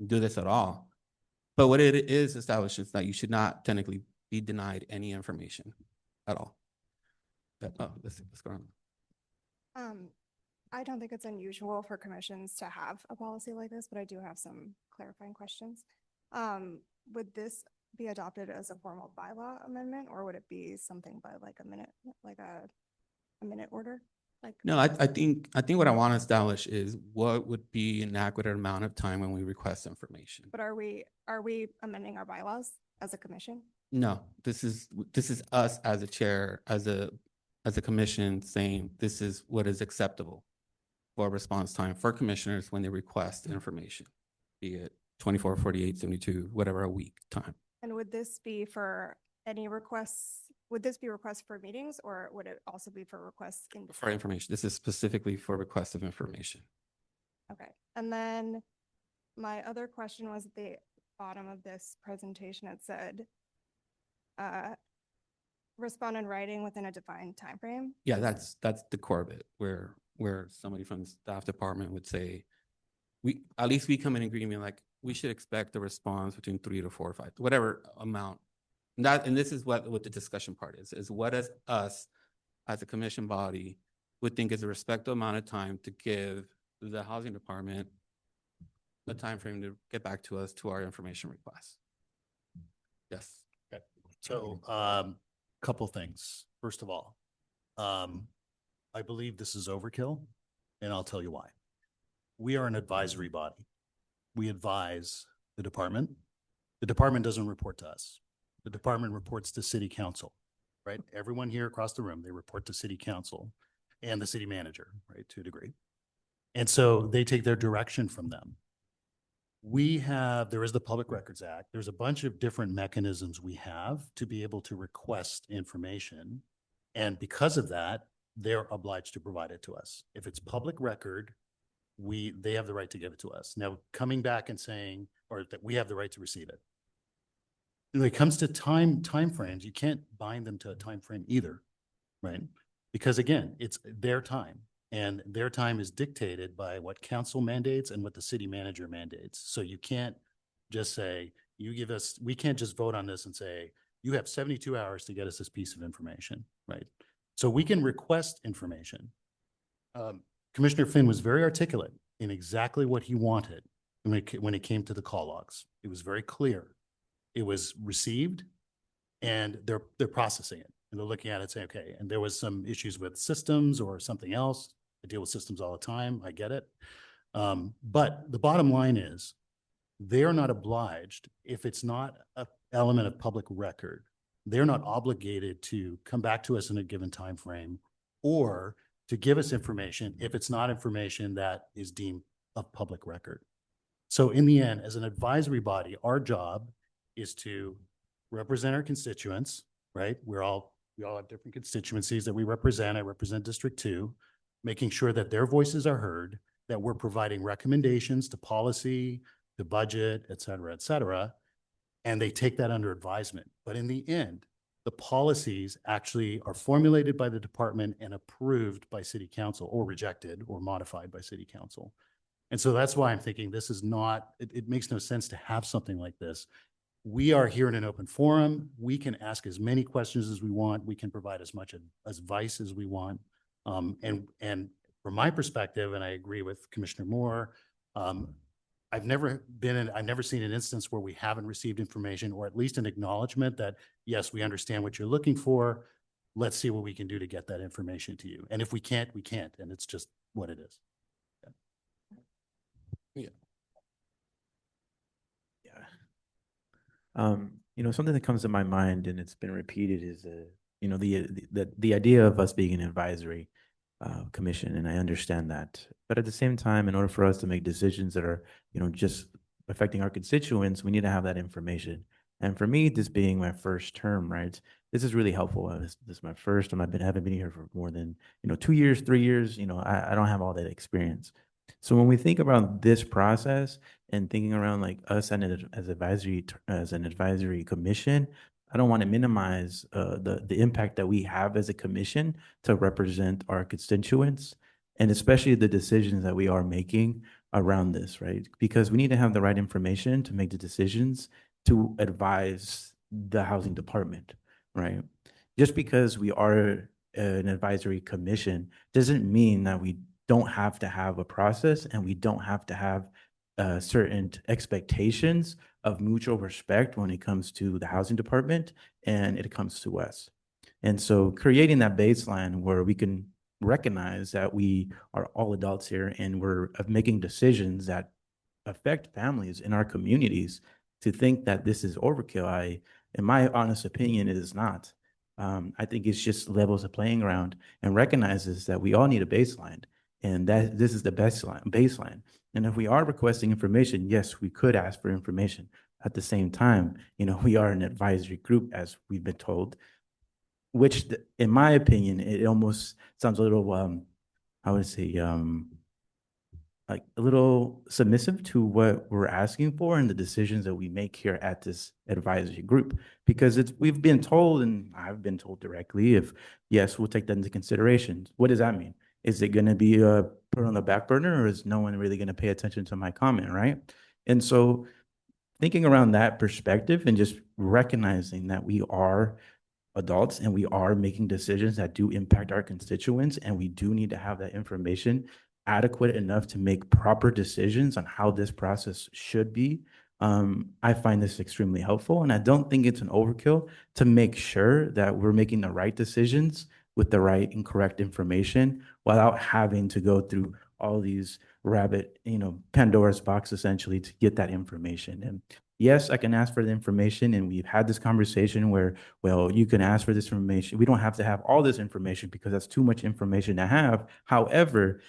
do this at all. But what it is established is that you should not technically be denied any information at all. Let's go on. I don't think it's unusual for commissions to have a policy like this, but I do have some clarifying questions. Would this be adopted as a formal bylaw amendment, or would it be something by like a minute order? Like, no, I think what I want to establish is what would be an adequate amount of time when we request information. but are we amending our bylaws as a commission? No, this is us as a chair, as a commission saying this is what is acceptable for response time for commissioners when they request information, be it 24, 48, 72, whatever a week time. And would this be for any requests? Would this be requests for meetings, or would it also be for requests For information? This is specifically for requests of information. Okay. And then my other question was at the bottom of this presentation, it said, respond in writing within a defined time frame. Yeah, that's the core of it, where somebody from the staff department would say, at least we come in agreement, like, we should expect a response between 3 to 4 or 5, whatever amount. And this is what the discussion part is what as us as a commission body would think is a respectable amount of time to give the housing department a time frame to get back to us to our information requests. Yes. Okay. So, couple things. First of all, I believe this is overkill, and I'll tell you why. We are an advisory body. We advise the department. The department doesn't report to us. The department reports to city council, right? Everyone here across the room, they report to city council and the city manager, right, to a degree. And so they take their direction from them. There is the Public Records Act. There's a bunch of different mechanisms we have to be able to request information. And because of that, they're obliged to provide it to us. If it's public record, they have the right to give it to us. Now, coming back and saying, or that we have the right to receive it. When it comes to time frames, you can't bind them to a time frame either, right? Because again, it's their time, and their time is dictated by what council mandates and what the city manager mandates. So you can't just say, we can't just vote on this and say, you have 72 hours to get us this piece of information, right? So we can request information. Commissioner Finn was very articulate in exactly what he wanted when it came to the call logs. It was very clear. It was received, and they're processing it, and they're looking at it and saying, okay, and there was some issues with systems or something else. I deal with systems all the time. I get it. But the bottom line is they are not obliged, if it's not an element of public record, they're not obligated to come back to us in a given time frame or to give us information if it's not information that is deemed of public record. So in the end, as an advisory body, our job is to represent our constituents, right? We all have different constituencies that we represent. I represent District 2, making sure that their voices are heard that we're providing recommendations to policy, to budget, et cetera, and they take that under advisement. But in the end, the policies actually are formulated by the department and approved by city council, or rejected or modified by city council. And so that's why I'm thinking this is not, it makes no sense to have something like this. We are here in an open forum. We can ask as many questions as we want. We can provide as much advice as we want. And from my perspective, and I agree with Commissioner Moore, I've never seen an instance where we haven't received information, or at least an acknowledgement that, yes, we understand what you're looking for. Let's see what we can do to get that information to you. And if we can't, we can't. And it's just what it is. Something that comes to my mind, and it's been repeated, is the idea of us being an advisory commission, and I understand that. But at the same time, in order for us to make decisions that are, just affecting our constituents, we need to have that information. And for me, this being my first term, right, this is really helpful. This is my first, and haven't been here for more than 2 years, 3 years. I don't have all that experience. So when we think about this process and thinking around like us and as an advisory commission, I don't want to minimize the impact that we have as a commission to represent our constituents, and especially the decisions that we are making around this, right? Because we need to have the right information to make the decisions to advise the housing department, right? Just because we are an advisory commission doesn't mean that we don't have to have a process, and we don't have to have certain expectations of mutual respect when it comes to the housing department and it comes to us. And so creating that baseline where we can recognize that we are all adults here and we're making decisions that affect families in our communities, to think that this is overkill, in my honest opinion, it is not. I think it's just levels the playing ground and recognizes that we all need a baseline, and that this is the baseline. And if we are requesting information, yes, we could ask for information. At the same time, we are an advisory group, as we've been told, which, in my opinion, it almost sounds a little, I would say, like a little submissive to what we're asking for and the decisions that we make here at this advisory group. Because we've been told, and I've been told directly, if yes, we'll take that into consideration. What does that mean? Is it going to be put on the back burner, or is no one really going to pay attention to my comment, right? And so thinking around that perspective and just recognizing that we are adults and we are making decisions that do impact our constituents, and we do need to have that information adequate enough to make proper decisions on how this process should be. I find this extremely helpful, and I don't think it's an overkill to make sure that we're making the right decisions with the right and correct information without having to go through all these Pandora's box essentially to get that information. And yes, I can ask for the information, and we've had this conversation where, well, you can ask for this information. We don't have to have all this information because that's too much information to have. However,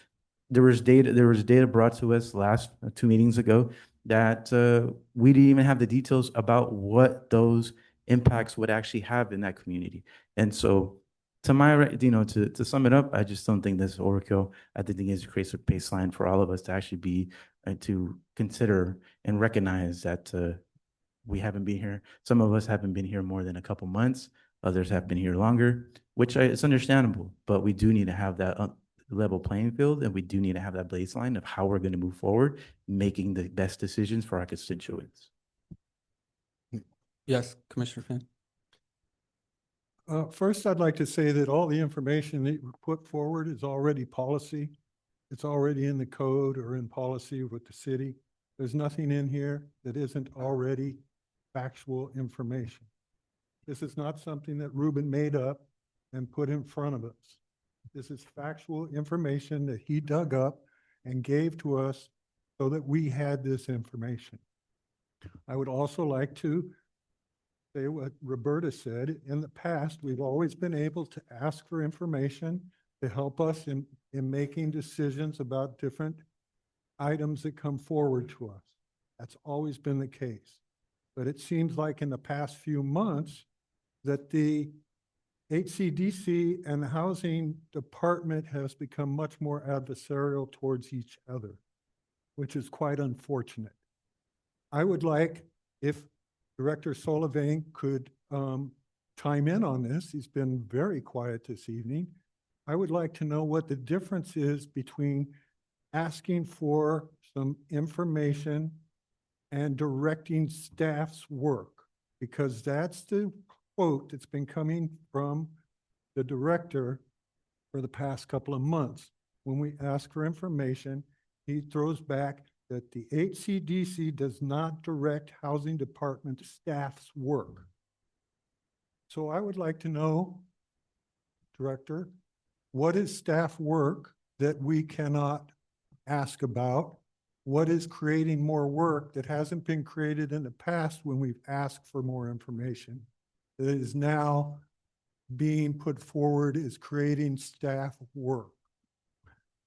there was data brought to us last 2 meetings ago that we didn't even have the details about what those impacts would actually have in that community. And so to sum it up, I just don't think this is overkill. I think it creates a baseline for all of us to actually be to consider and recognize that we haven't been here. Some of us haven't been here more than a couple months. Others have been here longer, which it's understandable, but we do need to have that level playing field, and we do need to have that baseline of how we're going to move forward, making the best decisions for our constituents. Yes, Commissioner Finn. First, I'd like to say that all the information that you put forward is already policy. It's already in the code or in policy with the city. There's nothing in here that isn't already factual information. This is not something that Ruben made up and put in front of us. This is factual information that he dug up and gave to us so that we had this information. I would also like to say what Roberta said. In the past, we've always been able to ask for information to help us in making decisions about different items that come forward to us. That's always been the case. But it seems like in the past few months that the HCDC and the Housing Department has become much more adversarial towards each other, which is quite unfortunate. I would like if Director Sullivan could chime in on this. He's been very quiet this evening. I would like to know what the difference is between asking for some information and directing staff's work, because that's the quote that's been coming from the director for the past couple of months. When we ask for information, he throws back that the HCDC does not direct Housing Department staff's work. So I would like to know, Director, what is staff work that we cannot ask about? What is creating more work that hasn't been created in the past when we've asked for more information, that is now being put forward as creating staff work?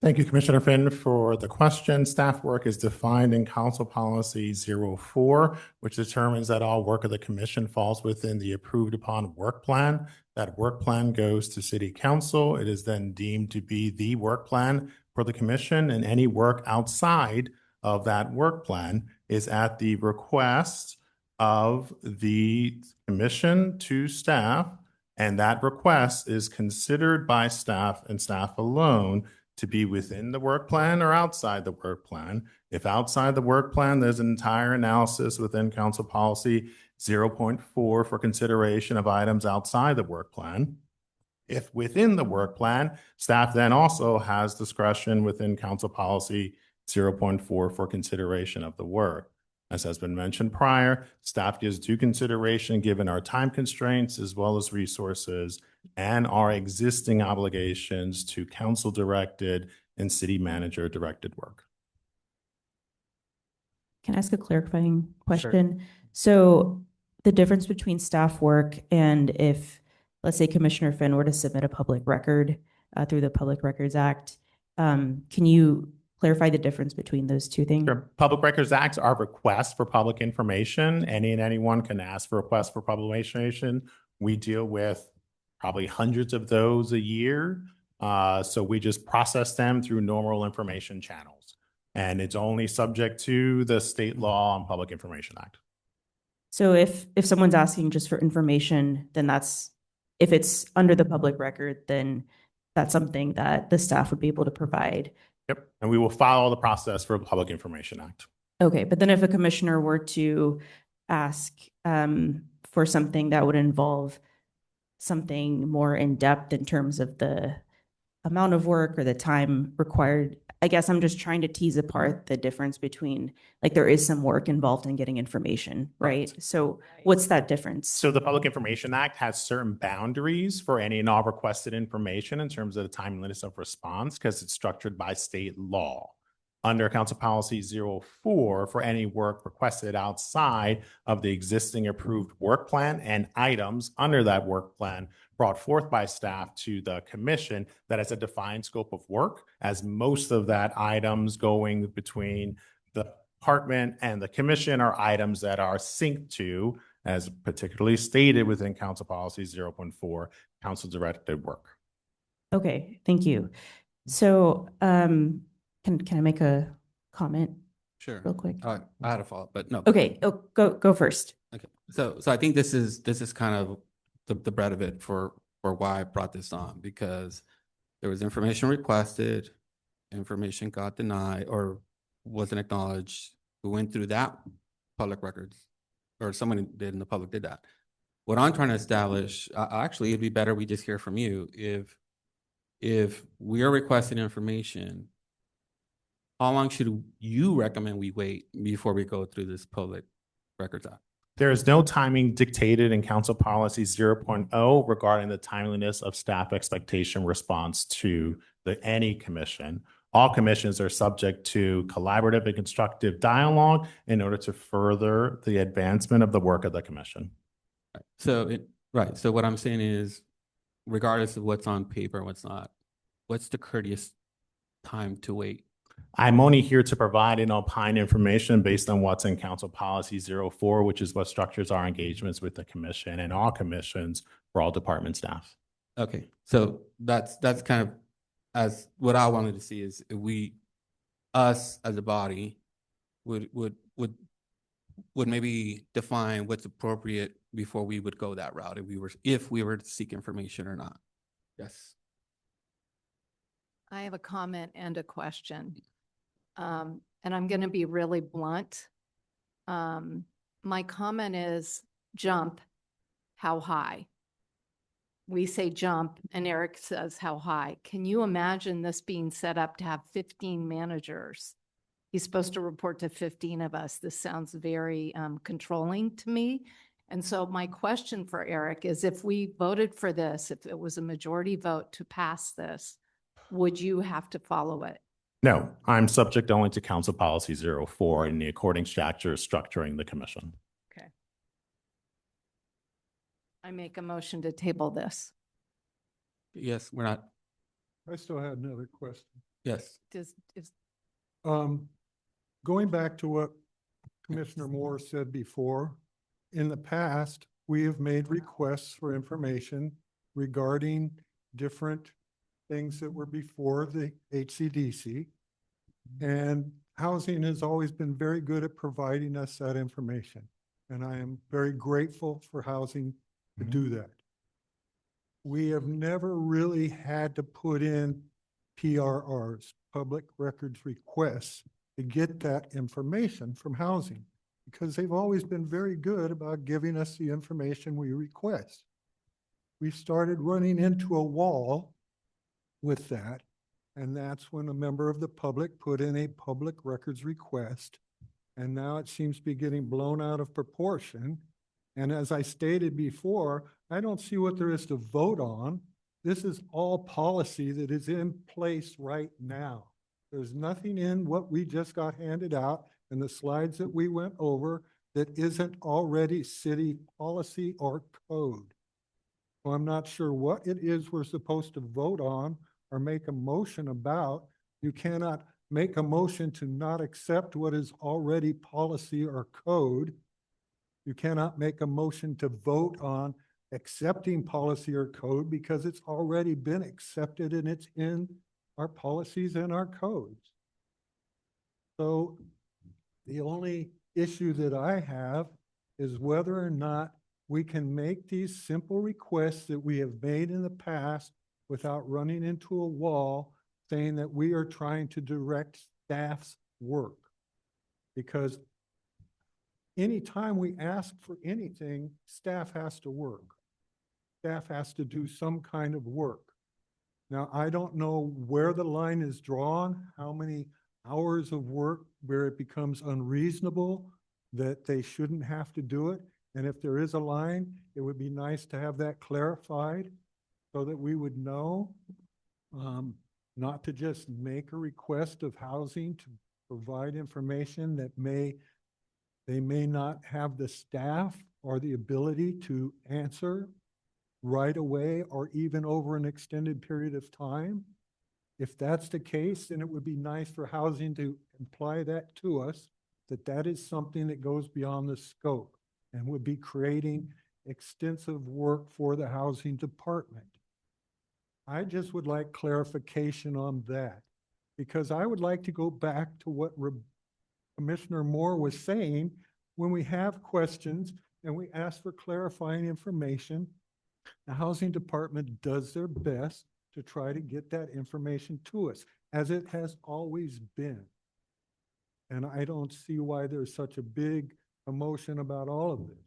Thank you, Commissioner Finn, for the question. Staff work is defined in Council Policy 04, which determines that all work of the commission falls within the approved upon work plan. That work plan goes to City Council. It is then deemed to be the work plan for the commission, and any work outside of that work plan is at the request of the commission to staff, and that request is considered by staff and staff alone to be within the work plan or outside the work plan. If outside the work plan, there's an entire analysis within Council Policy 0.4 for consideration of items outside the work plan. If within the work plan, staff then also has discretion within Council Policy 0.4 for consideration of the work. As has been mentioned prior, staff gives due consideration given our time constraints as well as resources and our existing obligations to council-directed and city manager-directed work. Can I ask a clarifying question? So the difference between staff work and if, let's say, Commissioner Finn were to submit a public record through the Public Records Act, can you clarify the difference between those two things? Sure. Public Records Acts are requests for public information. Any and anyone can ask for requests for public information. We deal with probably hundreds of those a year. So we just process them through normal information channels. And it's only subject to the state law on Public Information Act. So if someone's asking just for information, then if it's under the public record, then that's something that the staff would be able to provide. Yep. And we will follow the process for the Public Information Act. Okay. But then if a commissioner were to ask for something that would involve something more in depth in terms of the amount of work or the time required, I guess I'm just trying to tease apart the difference between, like, there is some work involved in getting information, right? So what's that difference? So the Public Information Act has certain boundaries for any and all requested information in terms of the timeliness of response because it's structured by state law. Under Council Policy 04, for any work requested outside of the existing approved work plan and items under that work plan brought forth by staff to the commission, that is a defined scope of work, as most of that items going between the department and the commission are items that are synced to, as particularly stated within Council Policy 0.4, council directed work. Okay, thank you. So can I make a comment? Sure. Real quick. I had a follow-up, but no. Okay, go first. Okay. So I think this is kind of the bread of it for why I brought this on, because there was information requested, information got denied or wasn't acknowledged. We went through that public records, or someone did in the public did that. What I'm trying to establish, actually, it'd be better we just hear from you. If we are requesting information, how long should you recommend we wait before we go through this Public Records Act? There is no timing dictated in Council Policy 0.0 regarding the timeliness of staff expectation response to any commission. All commissions are subject to collaborative and constructive dialogue in order to further the advancement of the work of the commission. So what I'm saying is, regardless of what's on paper and what's not, what's the courteous time to wait? I'm only here to provide and opine information based on what's in Council Policy 04, which is what structures our engagements with the commission and all commissions for all department staff. Okay, so that's kind of as what I wanted to see is if us as a body would maybe define what's appropriate before we would go that route if we were to seek information or not. Yes. I have a comment and a question. And I'm going to be really blunt. My comment is jump, how high? We say jump and Eric says how high. Can you imagine this being set up to have 15 managers? He's supposed to report to 15 of us. This sounds very controlling to me. And so my question for Eric is if we voted for this, if it was a majority vote to pass this, would you have to follow it? No, I'm subject only to Council Policy 04 and the according structure structuring the commission. Okay. I make a motion to table this. Yes, we're not. I still had another question. Yes. Going back to what Commissioner Moore said before, in the past, we have made requests for information regarding different things that were before the HCDC. And housing has always been very good at providing us that information. And I am very grateful for housing to do that. We have never really had to put in PRRs, public records requests, to get that information from housing because they've always been very good about giving us the information we request. We started running into a wall with that, and that's when a member of the public put in a public records request, and now it seems to be getting blown out of proportion. And as I stated before, I don't see what there is to vote on. This is all policy that is in place right now. There's nothing in what we just got handed out and the slides that we went over that isn't already city policy or code. So I'm not sure what it is we're supposed to vote on or make a motion about. You cannot make a motion to not accept what is already policy or code. You cannot make a motion to vote on accepting policy or code because it's already been accepted and it's in our policies and our codes. So the only issue that I have is whether or not we can make these simple requests that we have made in the past without running into a wall saying that we are trying to direct staff's work. Because anytime we ask for anything, staff has to work. Staff has to do some kind of work. Now, I don't know where the line is drawn, how many hours of work where it becomes unreasonable that they shouldn't have to do it. And if there is a line, it would be nice to have that clarified so that we would know not to just make a request of housing to provide information that they may not have the staff or the ability to answer right away or even over an extended period of time. If that's the case, then it would be nice for housing to imply that to us, that that is something that goes beyond the scope and would be creating extensive work for the housing department. I just would like clarification on that because I would like to go back to what Commissioner Moore was saying. When we have questions and we ask for clarifying information, the housing department does their best to try to get that information to us, as it has always been. And I don't see why there's such a big emotion about all of this.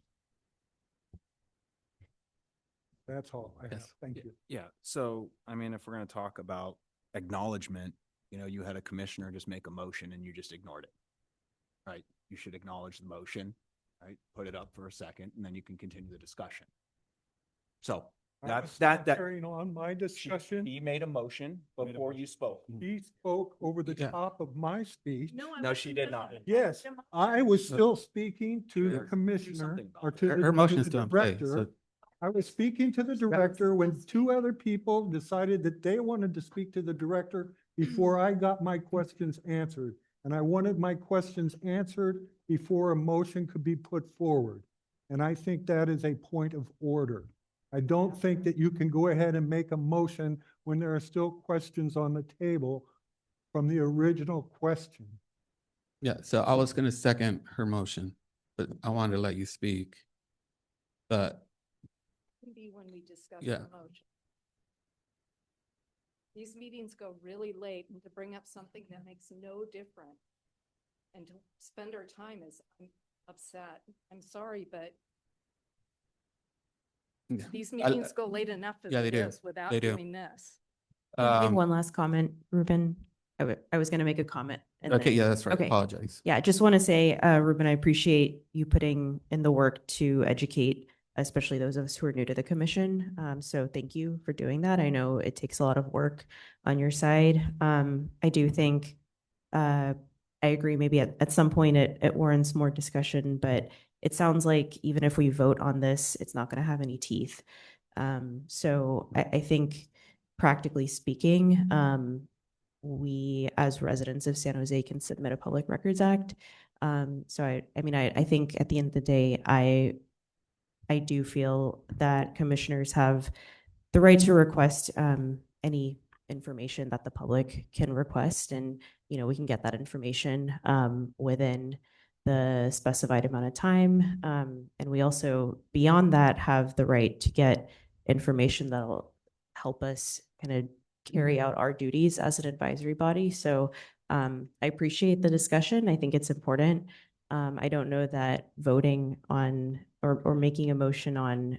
That's all I have. Thank you. Yeah, so, I mean, if we're gonna talk about acknowledgement, you had a commissioner just make a motion and you just ignored it. Right? You should acknowledge the motion, right? Put it up for a second and then you can continue the discussion. So that Carrying on my discussion. he made a motion before you spoke. He spoke over the top of my speech. No, she did not. Yes, I was still speaking to the commissioner or to Her the motion's to still the in play, director. so- I was speaking to the director when two other people decided that they wanted to speak to the director before I got my questions answered. And I wanted my questions answered before a motion could be put forward. And I think that is a point of order. I don't think that you can go ahead and make a motion when there are still questions on the table from the original question. Yeah, so I was gonna second her motion, but I wanted to let you speak. But Can be when we discuss Yeah. the motion. These meetings go really late, and to bring up something that makes no difference and to spend our time is, I'm upset. I'm sorry, but yeah, these I- meetings go late enough as yeah, they it do. is without They do. doing this. Can I make Um, one last comment, Ruben? I was going to make a comment. and okay, then- yeah, that's right. Okay. Apologize. Yeah, I just want to say, Ruben, I appreciate you putting in the work to educate, especially those of us who are new to the commission. So thank you for doing that. I know it takes a lot of work on your side. I do think, I agree, maybe at some point it warrants more discussion, but it sounds like even if we vote on this, it's not going to have any teeth. So I think practically speaking, we as residents of San Jose can submit a Public Records Act. So I mean, I think at the end of the day, I do feel that commissioners have the right to request any information that the public can request, and we can get that information within the specified amount of time. And we also, beyond that, have the right to get information that'll help us kind of carry out our duties as an advisory body. So I appreciate the discussion. I think it's important. I don't know that voting on or making a motion on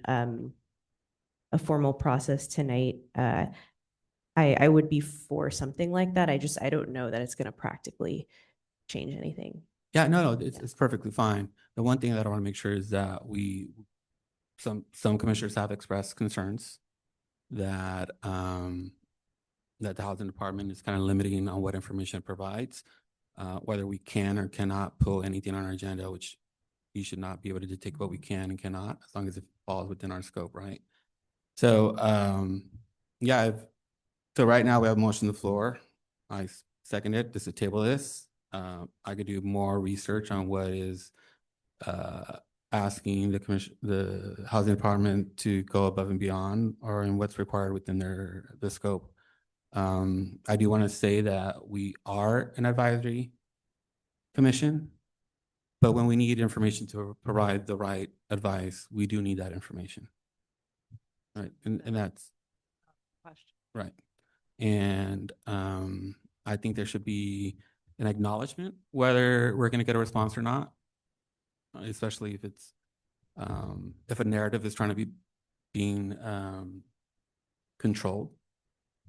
a formal process tonight, I would be for something like that. I don't know that it's going to practically change anything. Yeah, no, it's perfectly fine. The one thing that I want to make sure is that some commissioners have expressed concerns that that the housing department is kind of limiting on what information it provides, whether we can or cannot pull anything on our agenda, which you should not be able to dictate what we can and cannot, as long as it falls within our scope, right? So, yeah, so right now we have a motion on the floor. I second it, just to table this. I could do more research on what is asking the housing department to go above and beyond, or in what's required within the scope. I do want to say that we are an advisory commission, but when we need information to provide the right advice, we do need that information. Right, and that's Question. right. And I think there should be an acknowledgement whether we're going to get a response or not, especially if it's if a narrative is trying to be being controlled.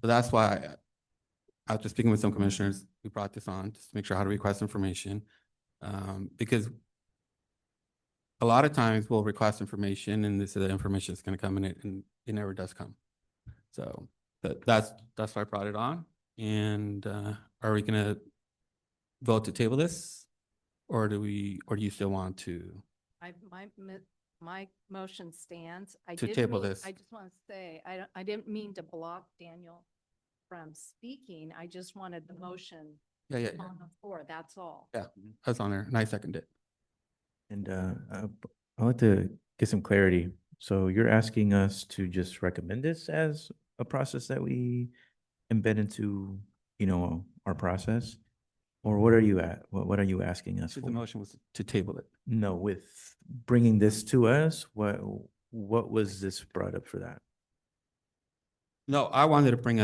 So that's why, after speaking with some commissioners, we brought this on just to make sure how to request information, because a lot of times we'll request information and this information is going to come in it, and it never does come. So that's why I brought it on. And are we going to vote to table this, or do you still want to? My motion stands. To table this. I just want to say, I didn't mean to block Daniel from speaking. I just wanted the motion Yeah. on the floor. That's all. Yeah, that's on there, and I second it. And I'd like to get some clarity. So you're asking us to just recommend this as a process that we embed into, our process? Or what are you what are you asking us So for? the motion was to table it. No, with bringing this to us, what was this brought up for that? No, I wanted to bring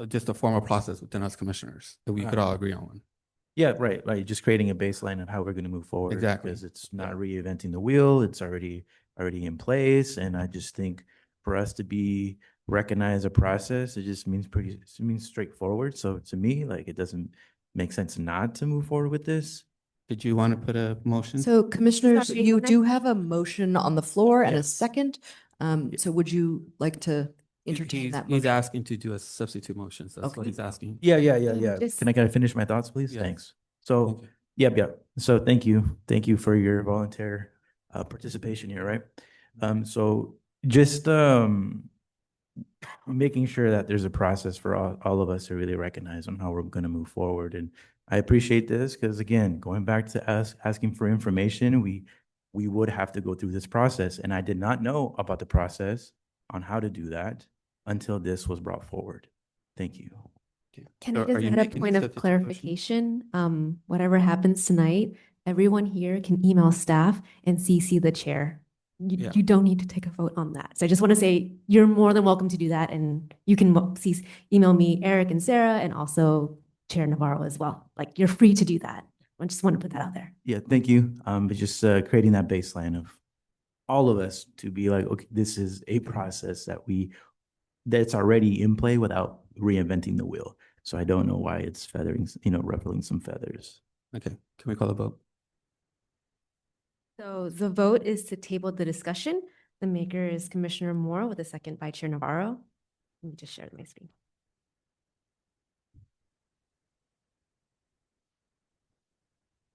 just a formal process within us commissioners that we could all agree on one. Yeah, right. Just creating a baseline of how we're going to move forward. Exactly. Because it's not reinventing the wheel. It's already in place. And I just think for us to recognize a process, it just means straightforward. So to me, it doesn't make sense not to move forward with this. Did you want to put a motion? So commissioners, Sorry, you Lorna? do have a motion on the floor and a Yes. second. So would you like to entertain He's- that He's motion? asking to do a substitute motion, so that's what Okay. he's asking. Yeah. Just- Can I finish my thoughts, please? Yes. Thanks. So, Okay. yeah. So thank you. Thank you for your volunteer participation here, right? So just making sure that there's a process for all of us to really recognize on how we're going to move forward. And I appreciate this because, again, going back to us asking for information, we we would have to go through this process. And I did not know about the process on how to do that until this was brought forward. Thank you. Can I Are just you add a making point of substitute motion? clarification? Whatever happens tonight, everyone here can email staff and CC the chair. Yeah. You don't need to take a vote on that. So I just want to say you're more than welcome to do that, and you can email me, Eric and Sarah, and also Chair Navarro as well. Like, you're free to do that. I just want to put that out there. Yeah, thank you. But just creating that baseline of all of us to be like, okay, this is a process that's already in play without reinventing the wheel. So I don't know why it's ruffling some feathers. Okay, can we call a vote? So the vote is to table the discussion. The maker is Commissioner Moore with a second by Chair Navarro. Let me just share my screen.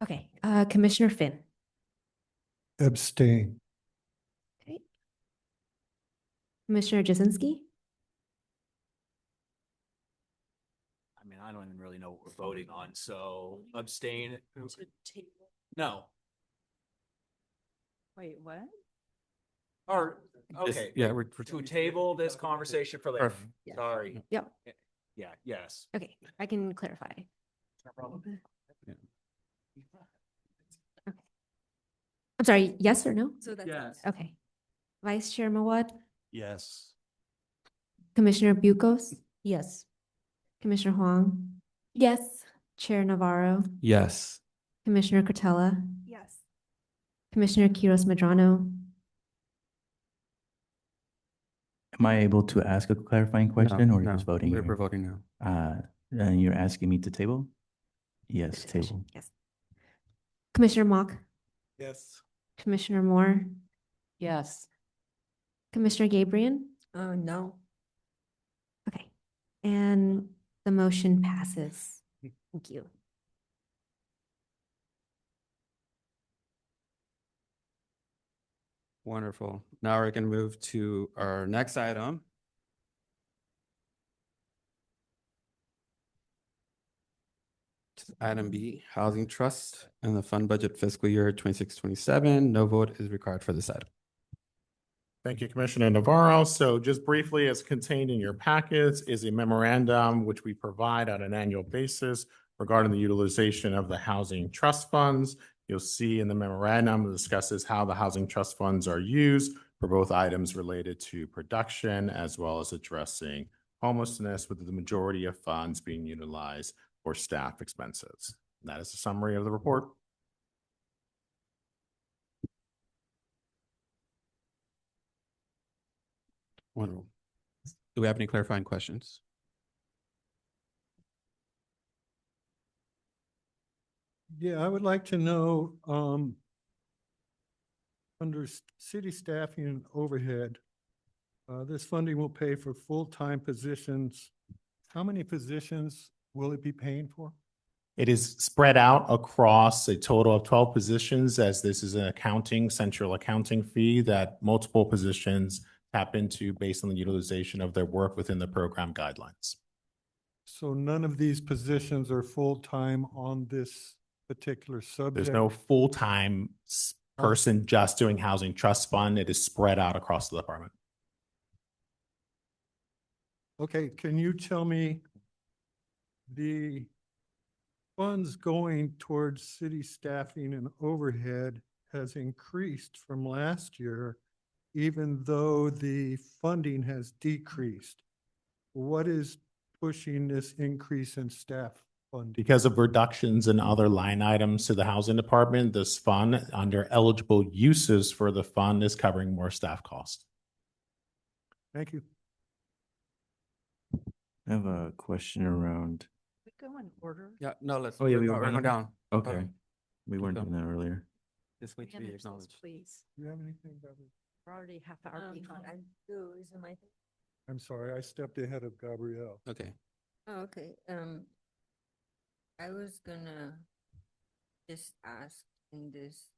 Okay, Commissioner Finn. Abstain. Okay. Commissioner Jasinski. I mean, I don't even really know what we're voting on, so abstain. No. Wait, what? Or, okay. Yeah, we're To table this conversation for later. Perfect. Yeah. Sorry. Yep. Yeah, yes. Okay, I can clarify. Yeah. I'm sorry, yes or no? So that's. Yes. Okay. Vice Chair Mawad, Yes. Commissioner Bucos, Yes. Commissioner Huang. Yes. Chair Navarro, Yes. Commissioner Cortella, Yes. Commissioner Quiros Medrano. Am I able to ask a clarifying question or No, just voting We're here? voting now. And you're asking me to table? Yes, Discussion, table. yes. Commissioner Mock, Yes. Commissioner Moore, Yes. Commissioner Gabriel. No. Okay, and the motion passes. Thank you. Wonderful. Now we're going to move to our next item. Item B, Housing Trust and the Fund Budget Fiscal Year 26-27. No vote is required for this item. Thank you, Commissioner Navarro. So just briefly, as contained in your packets is a memorandum which we provide on an annual basis regarding the utilization of the housing trust funds. You'll see in the memorandum, it discusses how the housing trust funds are used for both items related to production as well as addressing homelessness, with the majority of funds being utilized for staff expenses. And that is a summary of the report. Wonderful. Do we have any clarifying questions? Yeah, I would like to know, under city staffing and overhead, this funding will pay for full-time positions. How many positions will it be paying for? It is spread out across a total of 12 positions, as this is an central accounting fee that multiple positions tap into based on the utilization of their work within the program guidelines. So none of these positions are full-time on this particular subject? There's no full-time person just doing housing trust fund. It is spread out across the department. Okay, can you tell me the funds going towards city staffing and overhead has increased from last year, even though the funding has decreased? What is pushing this increase in staff funding? Because of reductions in other line items to the housing department, this fund, under eligible uses for the fund, is covering more staff costs. Thank you. I have a question around. We go in order. Yeah, no, let's. Oh, yeah, we're going down. Okay, we weren't going. doing that earlier. Just wait to be acknowledged. Please. Do you have anything, Gabrielle? We're already half hour behind. I do, isn't my. I'm sorry, I stepped ahead of Gabrielle. Okay. Oh, okay, I was gonna just ask in this,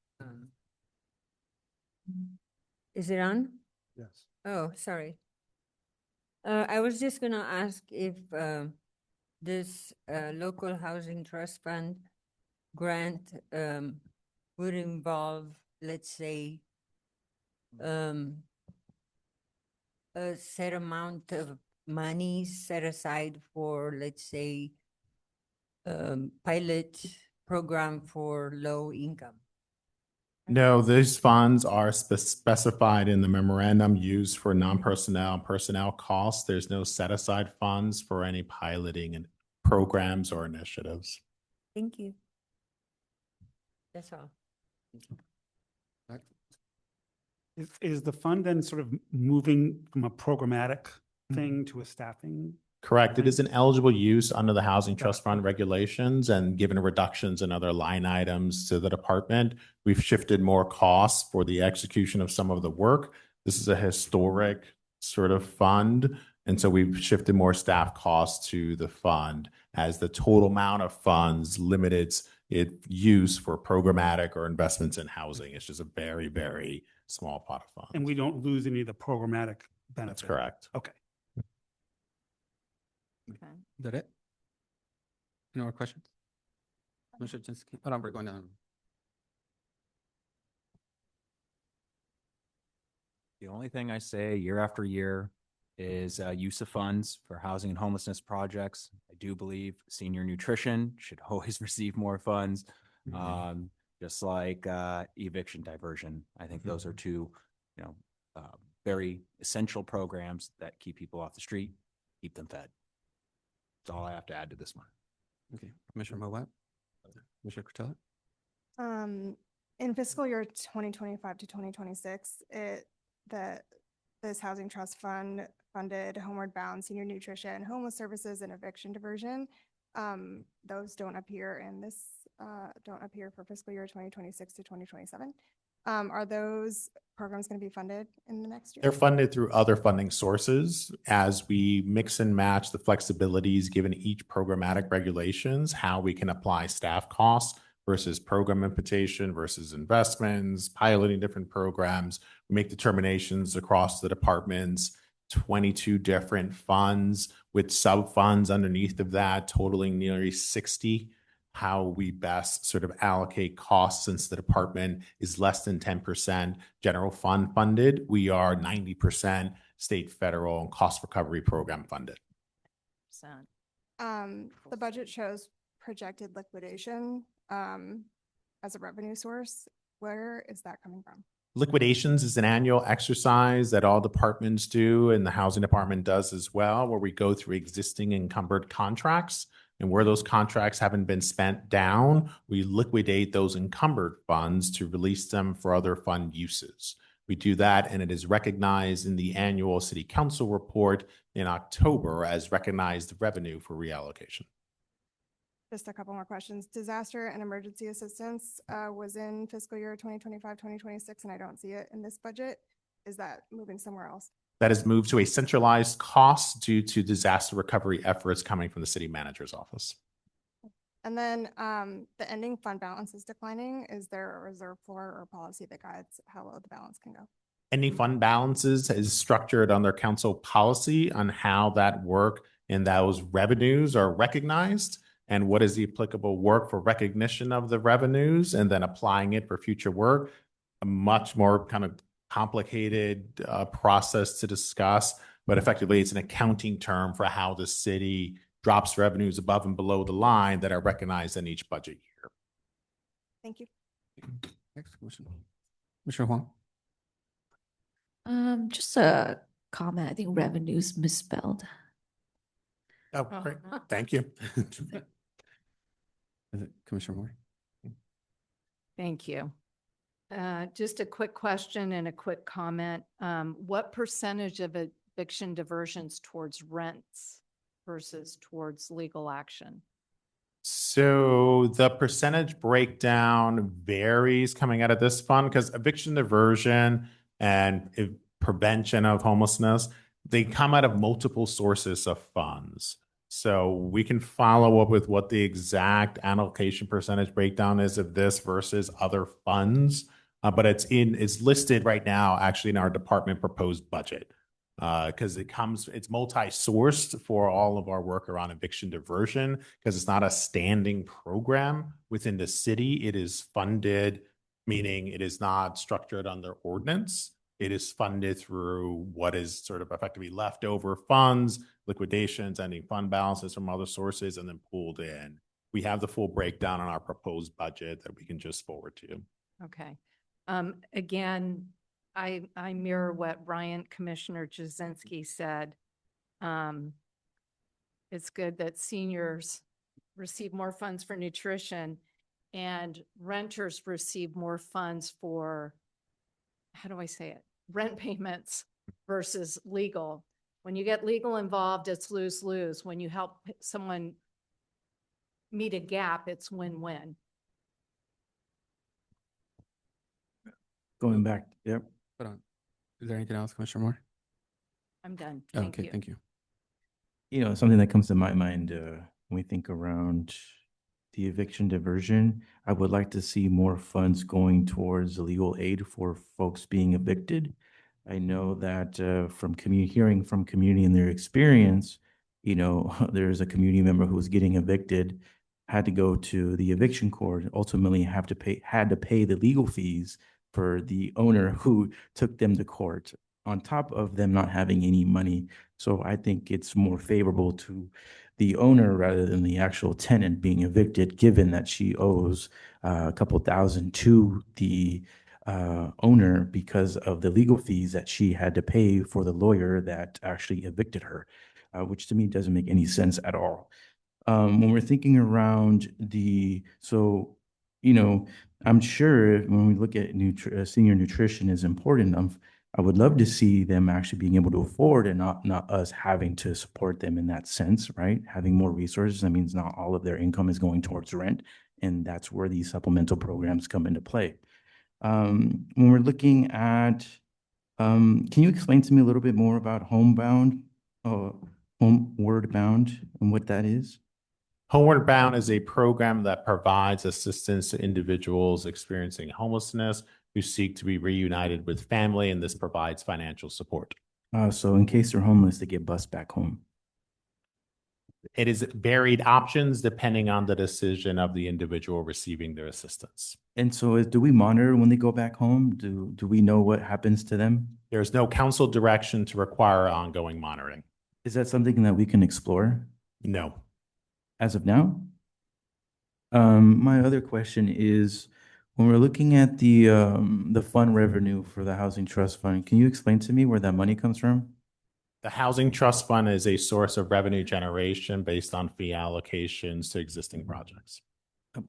is it on? Yes. Oh, sorry. I was just gonna ask if, this, local housing trust fund grant, would involve let's say, um, a set amount of money set aside for, let's say, pilot program for low income? No, these funds are specified in the memorandum used for non-personnel personnel costs. There's no set aside funds for any piloting and programs or initiatives. Thank you. That's all. Is the fund then sort of moving from a programmatic thing to a staffing? Correct. It Right. is an eligible use under the Housing Got Trust it. Fund regulations, and given reductions in other line items to the department, we've shifted more costs for the execution of some of the work. This is a historic sort of fund, and so we've shifted more staff costs to the fund as the total amount of funds limited its use for programmatic or investments in housing. It's just a very, very small pot of funds. And we don't lose any of the programmatic benefit? That's correct. Okay. Okay. Is that it? Any more questions? Mr. Jasinski, hold on, we're going down. The only thing I say year after year is use of funds for housing and homelessness projects. I do believe senior nutrition should always receive more funds, just like eviction diversion. I think those are two, very essential programs that keep people off the street, keep them fed. That's all I have to add to this one. Okay, Commissioner Mowat? Commissioner Curtella? In fiscal year 2025 to 2026, this housing trust fund funded Homeward Bound, senior nutrition, homeless services, and eviction diversion. Those don't appear in this, don't appear for fiscal year 2026 to 2027. Are those programs going to be funded in the next year? They're funded through other funding sources as we mix and match the flexibilities given each programmatic regulations, how we can apply staff costs versus program imputation versus investments, piloting different programs. We make determinations across the departments, 22 different funds with sub-funds underneath of that, totaling nearly 60. How we best sort of allocate costs, since the department is less than 10% general fund funded. We are 90% state, federal, and cost recovery program funded. The budget shows projected liquidation as a revenue source. Where is that coming from? Liquidations is an annual exercise that all departments do, and the housing department does as well, where we go through existing encumbered contracts. And where those contracts haven't been spent down, we liquidate those encumbered funds to release them for other fund uses. We do that, and it is recognized in the annual city council report in October as recognized revenue for reallocation. Just a couple more questions. Disaster and emergency assistance was in fiscal year 2025, 2026, and I don't see it in this budget. Is that moving somewhere else? That is moved to a centralized cost due to disaster recovery efforts coming from the city manager's office. And then the ending fund balance is declining. Is there a reserve floor or policy that guides how low the balance can go? Ending fund balances is structured under council policy on how that work and those revenues are recognized and what is the applicable work for recognition of the revenues and then applying it for future work. A much more kind of complicated process to discuss, but effectively it's an accounting term for how the city drops revenues above and below the line that are recognized in each budget year. Thank you. Next question. Commissioner Huang? Just a comment. I think revenue's misspelled. Oh, great. Thank you. Is it Commissioner Moore? Thank you. Just a quick question and a quick comment. What percentage of eviction diversions towards rents versus towards legal action? So the percentage breakdown varies coming out of this fund because eviction diversion and prevention of homelessness, they come out of multiple sources of funds. So we can follow up with what the exact allocation percentage breakdown is of this versus other funds. But it's listed right now actually in our department proposed budget because it's multi-sourced for all of our work around eviction diversion because it's not a standing program within the city. It is funded meaning it is not structured under ordinance. It is funded through what is sort of effectively leftover funds, liquidations, ending fund balances from other sources, and then pulled in. We have the full breakdown on our proposed budget that we can just forward to you. Okay. Again, I mirror what Commissioner Jazinski said. It's good that seniors receive more funds for nutrition and renters receive more funds for, how do I say it? Rent payments versus legal. When you get legal involved, it's lose-lose. When you help someone meet a gap, it's win-win. Going back, yep. Hold on. Is there anything else, Commissioner Moore? I'm done. Thank Okay, you. thank you. You know, something that comes to my mind when we think around the eviction diversion, I would like to see more funds going towards legal aid for folks being evicted. I know that from hearing from community and their experience, you know, there's a community member who was getting evicted, had to go to the eviction court, ultimately had to pay the legal fees for the owner who took them to court, on top of them not having any money. So I think it's more favorable to the owner rather than the actual tenant being evicted, given that she owes a couple thousand to the owner because of the legal fees that she had to pay for the lawyer that actually evicted her, which to me doesn't make any sense at all. When we're thinking around so, you know, I'm sure when we look at senior nutrition is important. I would love to see them actually being able to afford and not us having to support them in that sense, right? Having more resources, that means not all of their income is going towards rent. And that's where these supplemental programs come into play. When we're looking at, can you explain to me a little bit more about homeward bound and what that is? Homeward Bound is a program that provides assistance to individuals experiencing homelessness who seek to be reunited with family, and this provides financial support. So in case they're homeless, they get bused back home. It is varied options depending on the decision of the individual receiving their assistance. And so do we monitor when they go back home? Do we know what happens to them? There's no council direction to require ongoing monitoring. Is that something that we can explore? No. As of now? My other question is, when we're looking at the fund revenue for the Housing Trust Fund, can you explain to me where that money comes from? The Housing Trust Fund is a source of revenue generation based on fee allocations to existing projects.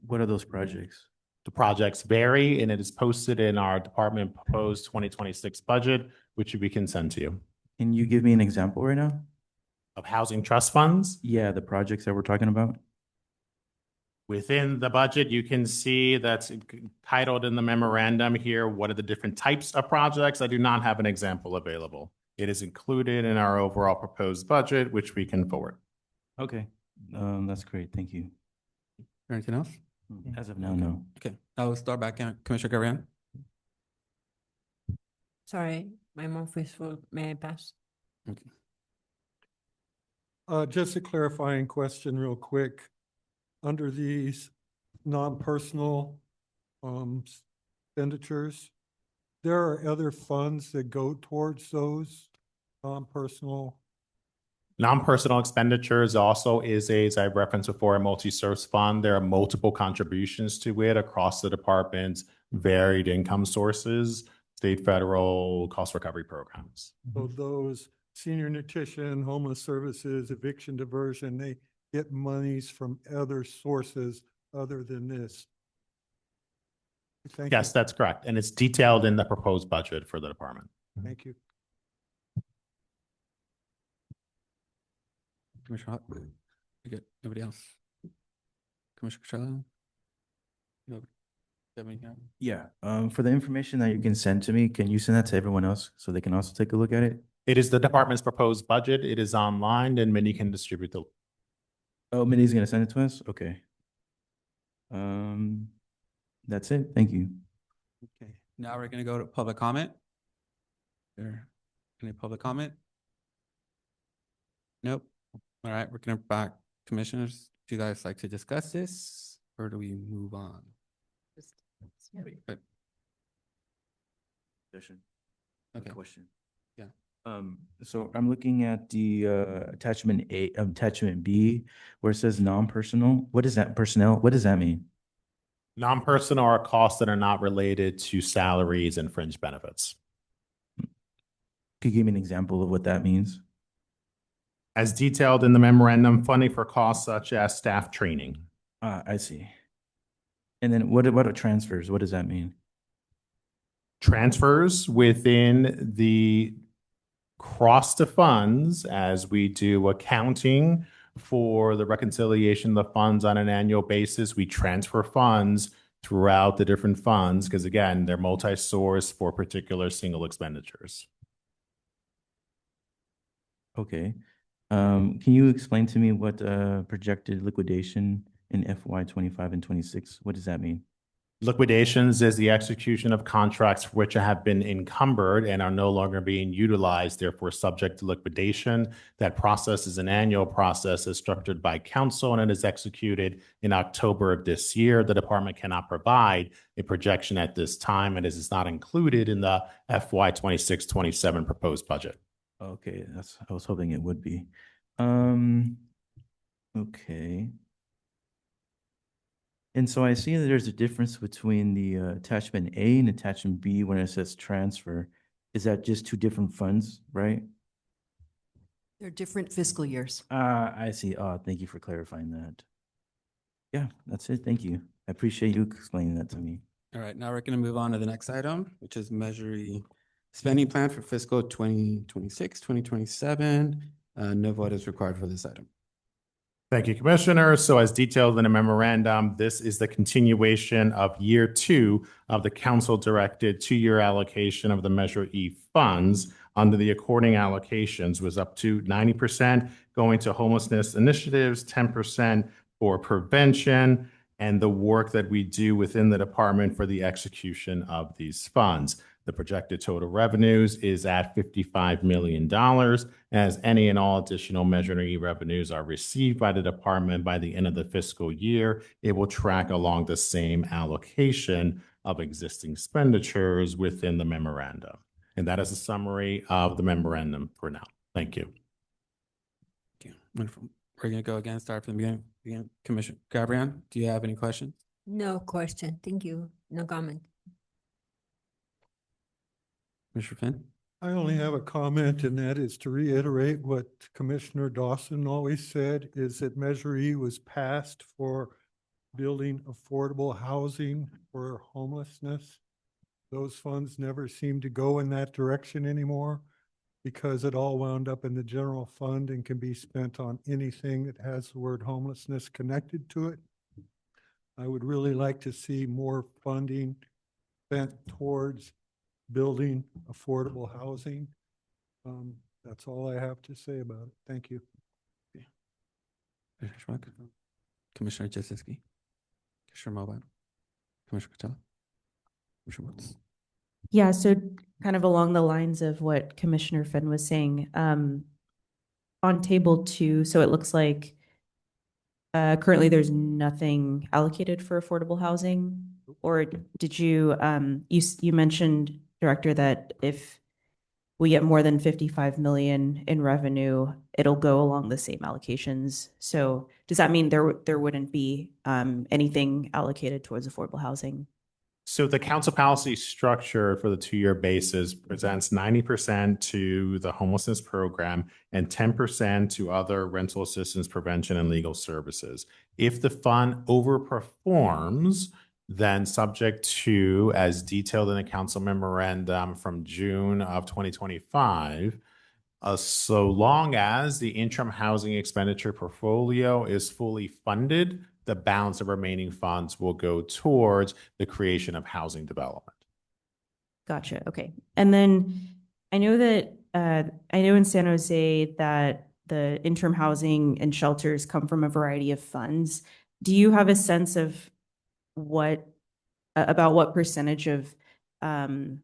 What are those projects? The projects vary, and it is posted in our department proposed 2026 budget, which we can send to you. Can you give me an example right now? Of housing trust funds? Yeah, the projects that we're talking about. Within the budget, you can see that's titled in the memorandum here, what are the different types of projects? I do not have an example available. It is included in our overall proposed budget, which we can forward. Okay, that's great. Thank you. Anything else? As of now, no. Okay, I'll start back in Commissioner Gavilan. Sorry, my mouth is full. May I pass? Okay. Just a clarifying question real quick. Under these non-personal expenditures, there are other funds that go towards those non-personal. Non-personal expenditures also is as I referenced before, a multi-source fund. There are multiple contributions to it across the department's varied income sources, state, federal, cost recovery programs. So those senior nutrition, homeless services, eviction diversion, they get monies from other sources other than this. Thank Yes, you. that's correct. And it's detailed in the proposed budget for the department. Thank you. Commissioner Hart? You good? Anybody else? Commissioner Costello? No. Yeah, for the information that you can send to me, can you send that to everyone else so they can also take a look at it? It is the department's proposed budget. It is online and Minnie can distribute the. Oh, Minnie's gonna send it to us? Okay. That's it. Thank you. Okay, now we're gonna go to public comment. There, any public comment? Nope. All right, we're gonna back commissioners. Do you guys like to discuss this or do we move on? Discussion. Okay. Question. Yeah. So I'm looking at the attachment A, attachment B, where it says non-personal. What is that, personnel? What does that mean? Non-personal are costs that are not related to salaries and fringe benefits. Could you give me an example of what that means? As detailed in the memorandum, funding for costs such as staff training. I see. And then what about transfers? What does that mean? Transfers within the cross to funds as we do accounting for the reconciliation of the funds on an annual basis. We transfer funds throughout the different funds because again, they're multi-source for particular single expenditures. Okay. Can you explain to me what projected liquidation in FY 25 and 26? What does that mean? Liquidations is the execution of contracts which have been encumbered and are no longer being utilized, therefore subject to liquidation. That process is an annual process as structured by council and it is executed in October of this year. The department cannot provide a projection at this time and it is not included in the FY 26-27 proposed budget. Okay, I was hoping it would be. Okay. And so I see that there's a difference between the attachment A and attachment B when it says transfer. Is that just two different funds, right? They're different fiscal years. I see. Oh, thank you for clarifying that. Yeah, that's it. Thank you. I appreciate you explaining that to me. All right, now we're going to move on to the next item, which is measuring spending plan for fiscal 2026, 2027. No vote is required for this item. Thank you, Commissioner. So as detailed in a memorandum, this is the continuation of year 2 of the council directed 2-year allocation of the Measure E funds under the according allocations was up to 90% going to homelessness initiatives, 10% for prevention, and the work that we do within the department for the execution of these funds. The projected total revenues is at $55 million, as any and all additional Measure E revenues are received by the department by the end of the fiscal year. It will track along the same allocation of existing expenditures within the memorandum. And that is a summary of the memorandum for now. Thank you. Okay, wonderful. We're going to go again, start from the beginning. Commissioner Gabrielle, do you have any questions? No question. Thank you. No comment. Commissioner Finn? I only have a comment, and that is to reiterate what Commissioner Dawson always said, is that Measure E was passed for building affordable housing for homelessness. Those funds never seem to go in that direction anymore because it all wound up in the general fund and can be spent on anything that has the word homelessness connected to it. I would really like to see more funding spent towards building affordable housing. That's all I have to say about it. Thank you. Commissioner Schmuck? Commissioner Jasinski? Commissioner Mobile? Commissioner Patella? Commissioner Woods? Yeah, so kind of along the lines of what Commissioner Finn was saying, on table 2, so it looks like currently there's nothing allocated for affordable housing, or did you, you mentioned, Director, that if we get more than 55 million in revenue, it'll go along the same allocations. So does that mean there wouldn't be anything allocated towards affordable housing? So the council policy structure for the 2-year basis presents 90% to the homelessness program and 10% to other rental assistance, prevention, and legal services. If the fund overperforms, then subject to, as detailed in the council memorandum from June of 2025, so long as the interim housing expenditure portfolio is fully funded, the balance of remaining funds will go towards the creation of housing development. Gotcha. Okay. And then I know that, I know in San Jose that the interim housing and shelters come from a variety of funds. Do you have a sense of about what percentage of the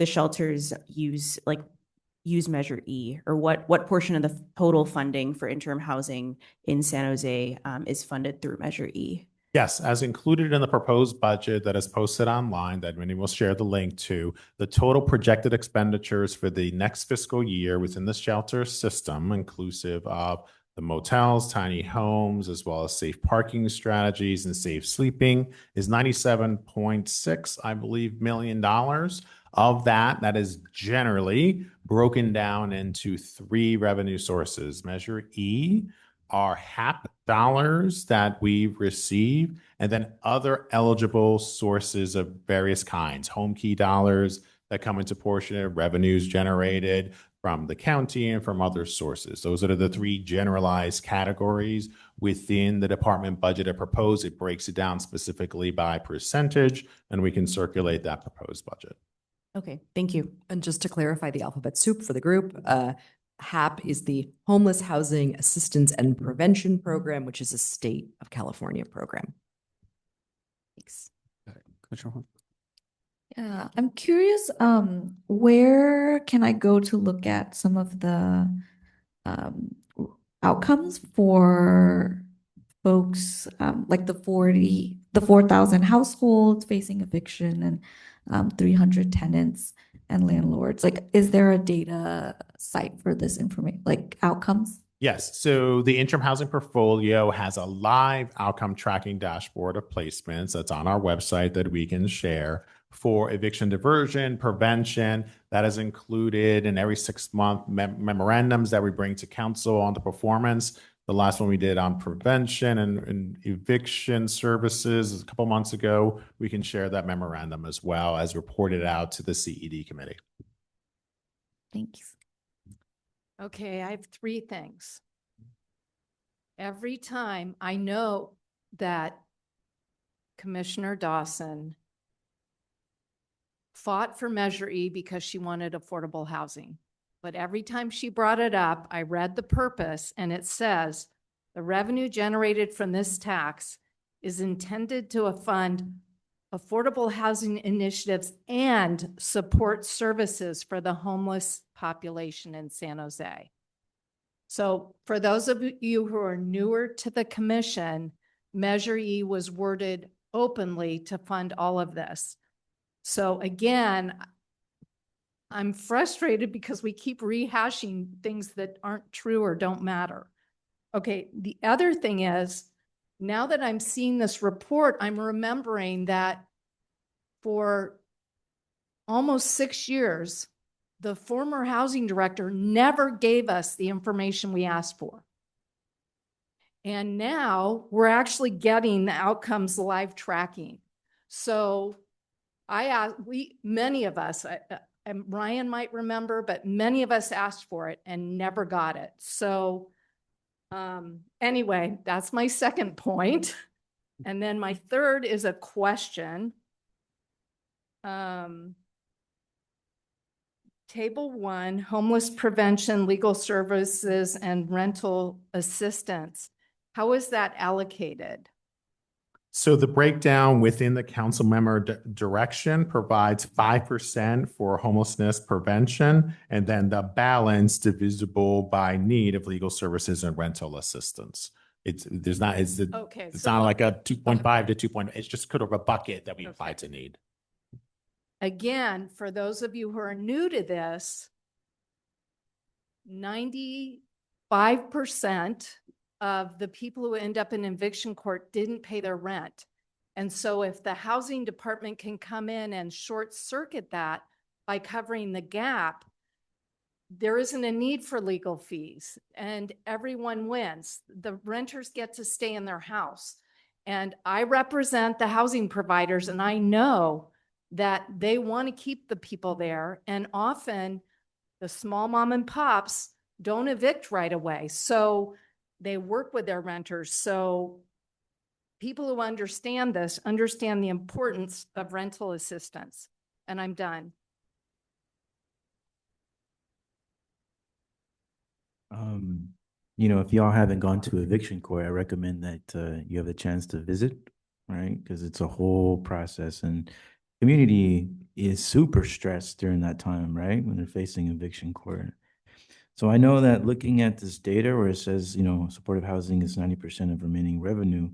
shelters use Measure E, or what portion of the total funding for interim housing in San Jose is funded through Measure E? Yes, as included in the proposed budget that is posted online, that Winnie will share the link to, the total projected expenditures for the next fiscal year within the shelter system, inclusive of the motels, tiny homes, as well as safe parking strategies and safe sleeping, is 97.6, I believe, $million. Of that, that is generally broken down into three revenue sources. Measure E are HAP dollars that we receive, and then other eligible sources of various kinds, home key dollars that come into portion of revenues generated from the county and from other sources. Those are the three generalized categories within the department budget I proposed. It breaks it down specifically by percentage, and we can circulate that proposed budget. Okay, thank you. And just to clarify the alphabet soup for the group, HAP is the Homeless Housing Assistance and Prevention Program, which is a state of California program. Thanks. Commissioner Huang? Yeah, I'm curious, where can I go to look at some of the outcomes for folks, like the 4,000 households facing eviction and 300 tenants and landlords? Like, is there a data site for this information, like outcomes? Yes, so the interim housing portfolio has a live outcome tracking dashboard of placements that's on our website that we can share for eviction diversion, prevention. That is included in every 6-month memorandums that we bring to council on the performance. The last one we did on prevention and eviction services a couple months ago. We can share that memorandum as well as reported out to the CED committee. Thanks. Okay, I have three things. Every time I know that Commissioner Dawson fought for Measure E because she wanted affordable housing. But every time she brought it up, I read the purpose and it says, the revenue generated from this tax is intended to fund affordable housing initiatives and support services for the homeless population in San Jose. So for those of you who are newer to the commission, Measure E was worded openly to fund all of this. So again, I'm frustrated because we keep rehashing things that aren't true or don't matter. Okay, the other thing is, now that I'm seeing this report, I'm remembering that for almost 6 years, the former housing director never gave us the information we asked for. And now we're actually getting the outcomes live tracking. So many of us, and Ryan might remember, but many of us asked for it and never got it. So anyway, that's my second point. And then my third is a question. Table 1, homeless prevention, legal services, and rental assistance. How is that allocated? So the breakdown within the council member direction provides 5% for homelessness prevention, and then the balance divisible by need of legal services and rental assistance. It's not like a 2.5 to 2. It's just kind of a bucket that we apply to need. Again, for those of you who are new to this, 95% of the people who end up in eviction court didn't pay their rent. And so if the housing department can come in and short circuit that by covering the gap, there isn't a need for legal fees and everyone wins. The renters get to stay in their house. And I represent the housing providers and I know that they want to keep the people there. And often the small mom and pops don't evict right away. So they work with their renters. So people who understand this understand the importance of rental assistance. And I'm done. If y'all haven't gone to eviction court, I recommend that you have the chance to visit, right? Because it's a whole process and community is super stressed during that time, right? When they're facing eviction court. So I know that looking at this data where it says, supportive housing is 90% of remaining revenue,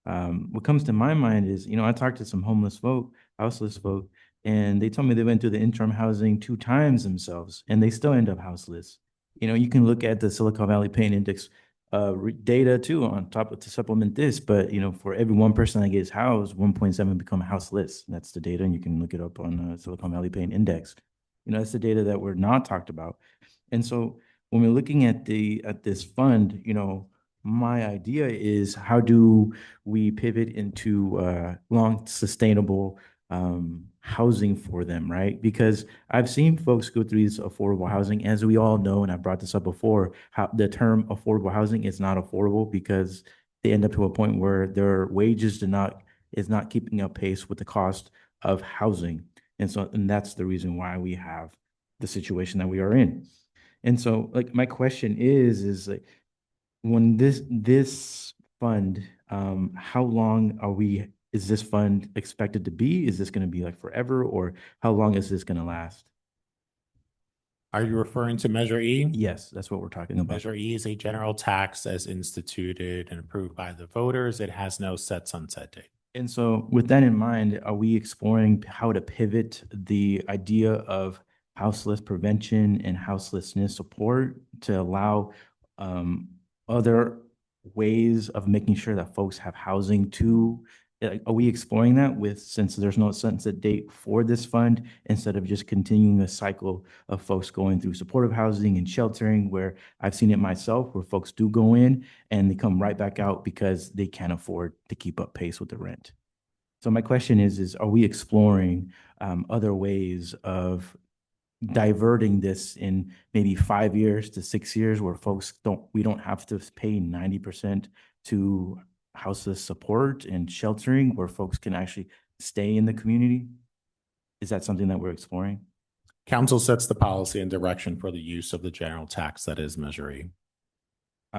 What comes to my mind is, I talked to some homeless folk, houseless folk, and they told me they went through the interim housing 2 times themselves, and they still end up houseless. You can look at the Silicon Valley Pain Index data too on top of to supplement this, but for every one person that gets housed, 1.7 become houseless. That's the data, and you can look it up on Silicon Valley Pain Index. That's the data that we're not talked about. And so when we're looking at this fund, my idea is how do we pivot into long sustainable housing for them, right? Because I've seen folks go through this affordable housing, as we all know, and I brought this up before, how the term affordable housing is not affordable because they end up to a point where their wages is not keeping up pace with the cost of housing. And that's the reason why we have the situation that we are in. And so like my question is like when this fund, how long is this fund expected to be? Is this going to be like forever, or how long is this going to last? Are you referring to Measure E? Yes, that's what we're talking about. Measure E is a general tax as instituted and approved by the voters. It has no set sunset date. And so with that in mind, are we exploring how to pivot the idea of houseless prevention and houselessness support to allow other ways of making sure that folks have housing too? Are we exploring that since there's no sunset date for this fund, instead of just continuing a cycle of folks going through supportive housing and sheltering, where I've seen it myself, where folks do go in and they come right back out because they can't afford to keep up pace with the rent. So my question is are we exploring other ways of diverting this in maybe 5 years to 6 years, where we don't have to pay 90% to houseless support and sheltering, where folks can actually stay in the community? Is that something that we're exploring? Council sets the policy and direction for the use of the general tax that is Measure E.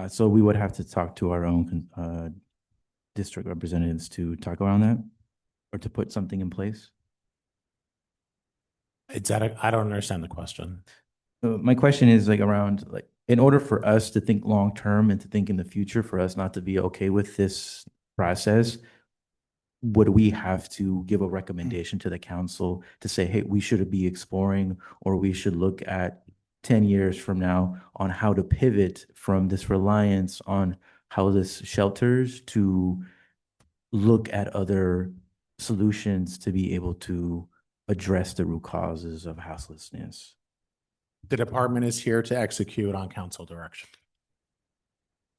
So we would have to talk to our own district representatives to talk around that, or to put something in place? I don't understand the question. My question is like around, like, in order for us to think long-term and to think in the future, for us not to be okay with this process, would we have to give a recommendation to the council to say, hey, we should be exploring, or we should look at 10 years from now on how to pivot from this reliance on houseless shelters to look at other solutions to be able to address the root causes of houselessness? The department is here to execute on council direction.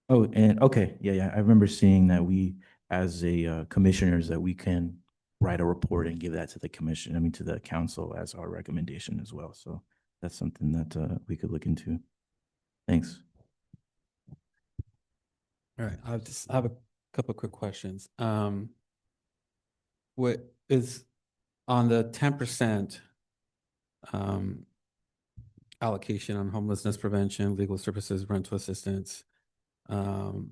Oh, and okay, yeah, I remember seeing that we, as a commissioners, that we can write a report and give that to the commission, to the council as our recommendation as well. So that's something that we could look into. Thanks. All right, I have a couple of quick questions. What is on the 10% allocation on homelessness prevention, legal services, rental assistance? When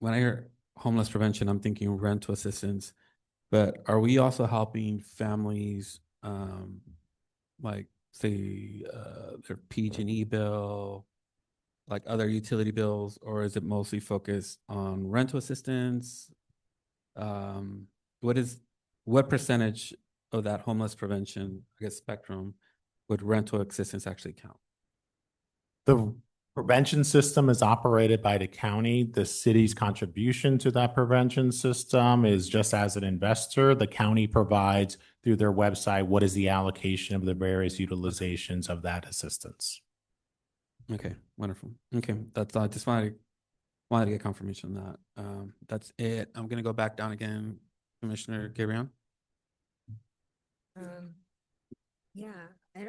I hear homeless prevention, I'm thinking rental assistance, but are we also helping families, like say their PG&E bill, like other utility bills, or is it mostly focused on rental assistance? What percentage of that homeless prevention, I guess, spectrum would rental assistance actually count? The prevention system is operated by the county. The city's contribution to that prevention system is just as an investor. The county provides through their website what is the allocation of the various utilizations of that assistance. Okay, wonderful. Okay, that's all. I just wanted to get confirmation on that. That's it. I'm gonna go back down again. Commissioner Gabriel. Yeah,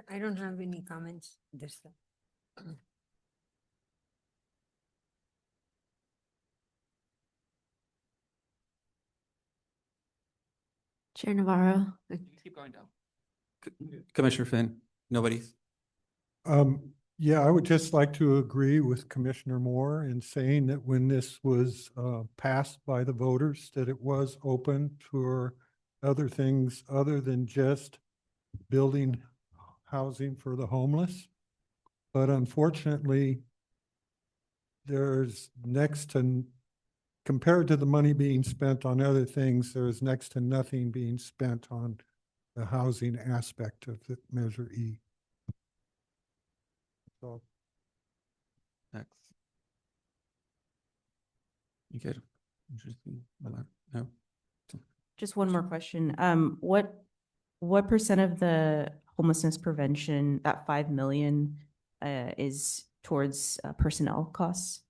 I don't have any comments this time. Chair Navarro. Keep going down. Commissioner Finn, nobody? Yeah, I would just like to agree with Commissioner Moore in saying that when this was passed by the voters, that it was open for other things other than just building housing for the homeless. But unfortunately, there's next to compared to the money being spent on other things, there is next to nothing being spent on the housing aspect of the Measure E. So Next. You good? Interesting. No? Just one more question. What percent of the homelessness prevention, that 5 million, is towards personnel costs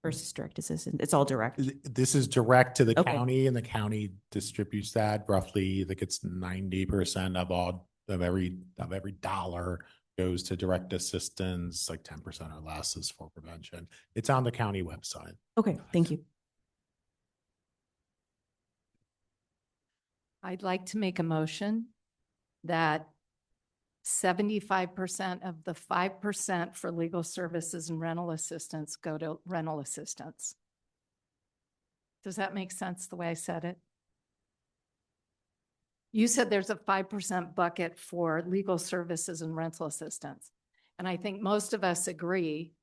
versus direct assistance? It's all direct. This is direct to the Okay. county, and the county distributes that roughly. I think it's 90% of every dollar goes to direct assistance, like 10% or less is for prevention. It's on the county website. Okay, thank you. I'd like to make a motion that 75% of the 5% for legal services and rental assistance go to rental assistance. Does that make sense the way I said it? You said there's a 5% bucket for legal services and rental assistance. And I think most of us agree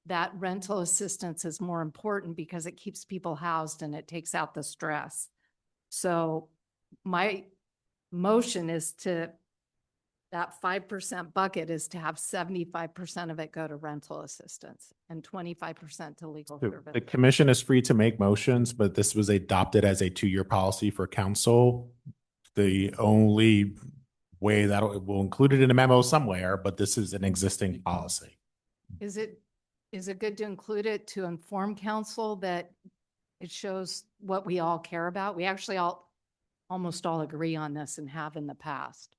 that rental assistance is more important because it keeps people housed and it takes out the stress. So my motion is that 5% bucket is to have 75% of it go to rental assistance and 25% to legal service. The commission is free to make motions, but this was adopted as a 2-year policy for council. The only way that we'll include it in a memo somewhere, but this is an existing policy. Is it good to include it to inform council that it shows what we all care about? We actually almost all agree on this and have in the past.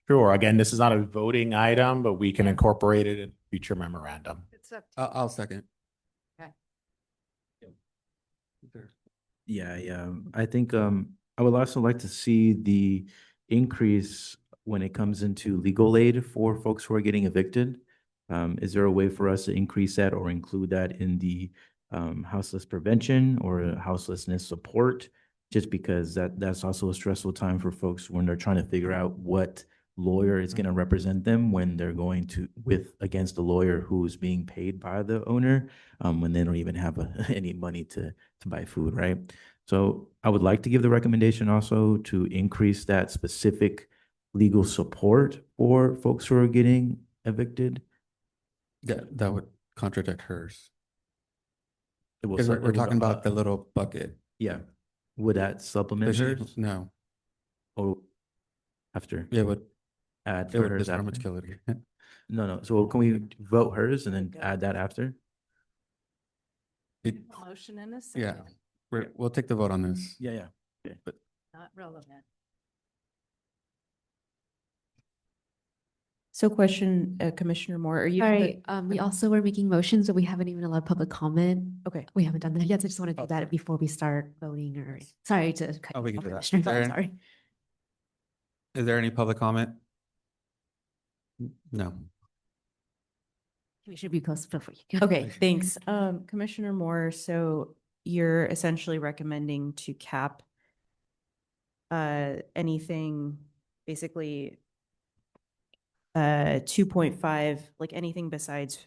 Sure. Again, this is not a voting item, but we can incorporate it in future memorandum. It's up to I'll second. Okay. Yeah. I think I would also like to see the increase when it comes into legal aid for folks who are getting evicted. Is there a way for us to increase that or include that in the houseless prevention or houselessness support? Just because that's also a stressful time for folks when they're trying to figure out what lawyer is going to represent them when they're going against a lawyer who's being paid by the owner, when they don't even have any money to buy food, right? So I would like to give the recommendation also to increase that specific legal support for folks who are getting evicted. That would contradict hers. It will Because su- we're it will, talking about the little bucket. Yeah. Would that supplement hers? No. Oh, after? It would Add it for would hers disarm its after? killer. No. So can we vote hers and then add that after? Motion in a Yeah. second. We'll take the vote on this. Yeah. Okay. But Not relevant. So question, Commissioner Moore, are you? Sorry, we also were making motions, but we haven't even allowed public comment. Okay. We haven't done that yet. So I just want to do that before we start voting or, sorry to cut Oh, we you can off, do that. Commissioner, but Darren? sorry. is there any public comment? No. We should be close before you. Okay, thanks. Commissioner Moore, so you're essentially recommending to cap anything, basically 2.5, like anything besides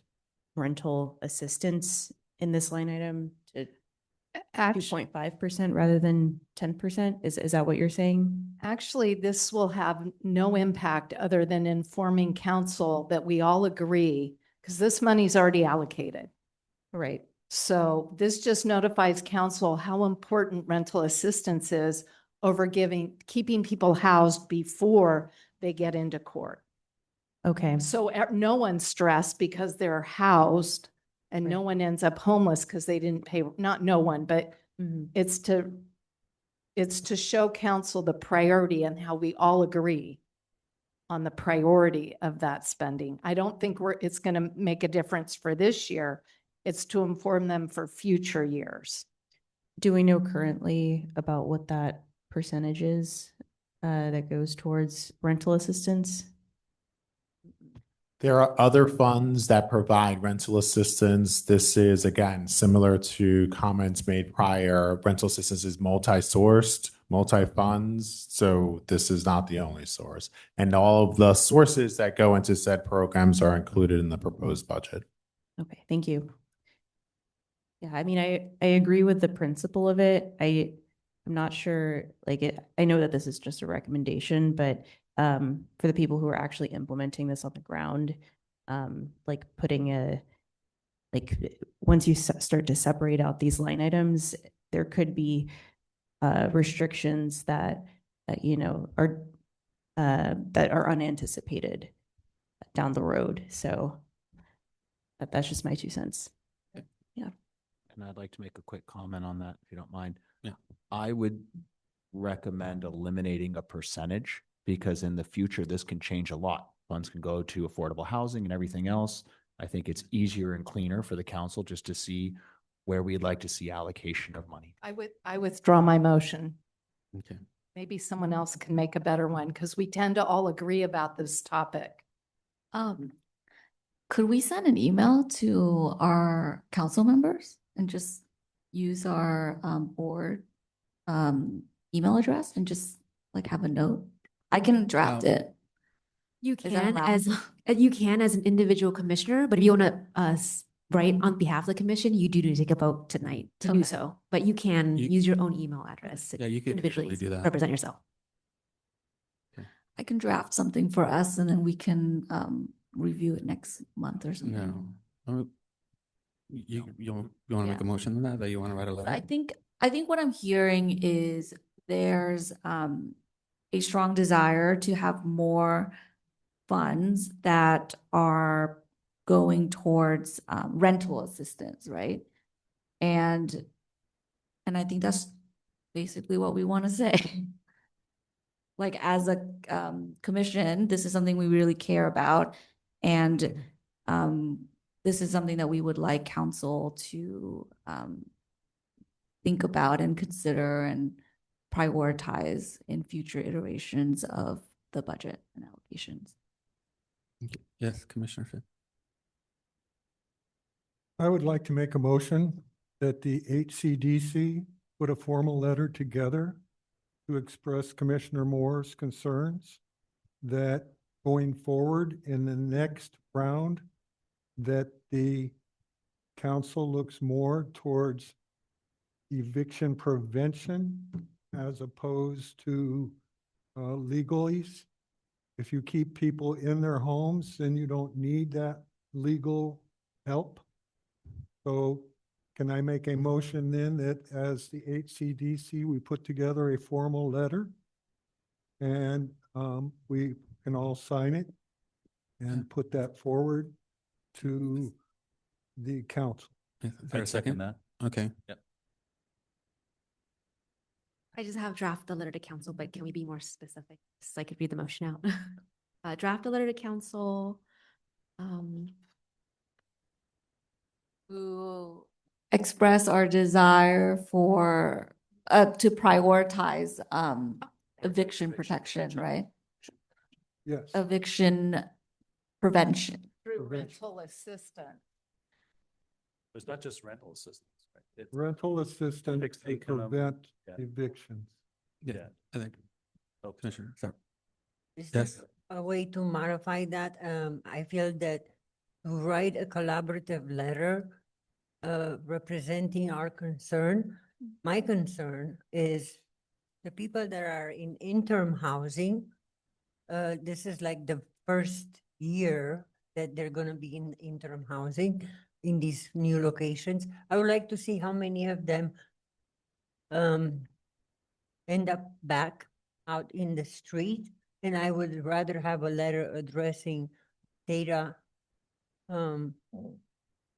rental assistance in this line item to 2.5% rather than 10%? Is that what you're saying? Actually, this will have no impact other than informing council that we all agree, because this money's already allocated. Right. So this just notifies council how important rental assistance is over keeping people housed before they get into court. Okay. So no one's stressed because they're housed and no one ends up homeless because they didn't pay, not no one, but it's to show council the priority and how we all agree on the priority of that spending. I don't think it's going to make a difference for this year. It's to inform them for future years. Do we know currently about what that percentage is that goes towards rental assistance? There are other funds that provide rental assistance. This is, again, similar to comments made prior. Rental assistance is multi-sourced, multi-funds, so this is not the only source. And all of the sources that go into said programs are included in the proposed budget. Okay, thank you. Yeah, I mean, I agree with the principle of it. I'm not sure, like I know that this is just a recommendation, but for the people who are actually implementing this on the ground, like putting once you start to separate out these line items, there could be restrictions that that are unanticipated down the road. So that's just my 2 cents. Yeah. And I'd like to make a quick comment on that, if you don't mind. Yeah. I would recommend eliminating a percentage because in the future, this can change a lot. Funds can go to affordable housing and everything else. I think it's easier and cleaner for the council just to see where we'd like to see allocation of money. I withdraw my motion. Okay. Maybe someone else can make a better one because we tend to all agree about this topic. Could we send an email to our council members and just use our board email address and just like have a note? I can draft it. You Is that can allowed? you can as an individual commissioner, but if you want to write on behalf of the commission, you do need to take a vote tonight to do Okay. so. But you can You- use your own email address to Yeah, you could individually do that. represent yourself. I can draft something for us and then we can review it next month or something. No. You want to make a motion on that you want to write a letter? I think what I'm hearing is there's a strong desire to have more funds that are going towards rental assistance, right? And I think that's basically what we want to say. Like as a commission, this is something we really care about. And this is something that we would like council to think about and consider and prioritize in future iterations of the budget and allocations. Okay. Yes, Commissioner Finn. I would like to make a motion that the HCDC put a formal letter together to express Commissioner Moore's concerns that going forward in the next round, that the council looks more towards eviction prevention as opposed to legalese. If you keep people in their homes, then you don't need that legal help. So can I make a motion then that as the HCDC, we put together a formal letter and we can all sign it and put that forward to the council? Is there a second? That. Okay. Yep. I just have draft the letter to council, but can we be more specific? So I could read the motion out. Draft a letter to council. To express our desire for to prioritize eviction protection, right? Yes. Eviction prevention. Through rental assistance. It's not just rental assistance, right? It's Rental assistance Fixed to income, prevent yeah. evictions. Yeah, I think. Oh, Commissioner, sorry. Is Yes. there a way to modify that? I feel that to write a collaborative letter representing our concern. My concern is the people that are in interim housing. This is like the first year that they're gonna be in interim housing in these new locations. I would like to see how many of them end up back out in the street. And I would rather have a letter addressing data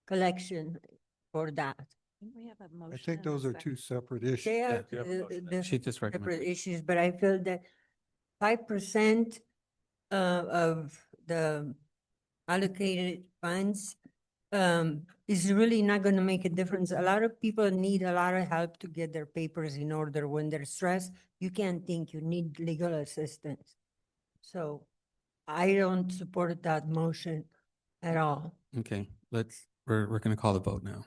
collection for that. We have a motion. I think those are two separate issues. They are you have a motion there. She just separate recommended. issues, but I feel that 5% of the allocated funds is really not going to make a difference. A lot of people need a lot of help to get their papers in order when they're stressed. You can't think you need legal assistance. So I don't support that motion at all. Okay, we're gonna call the vote now.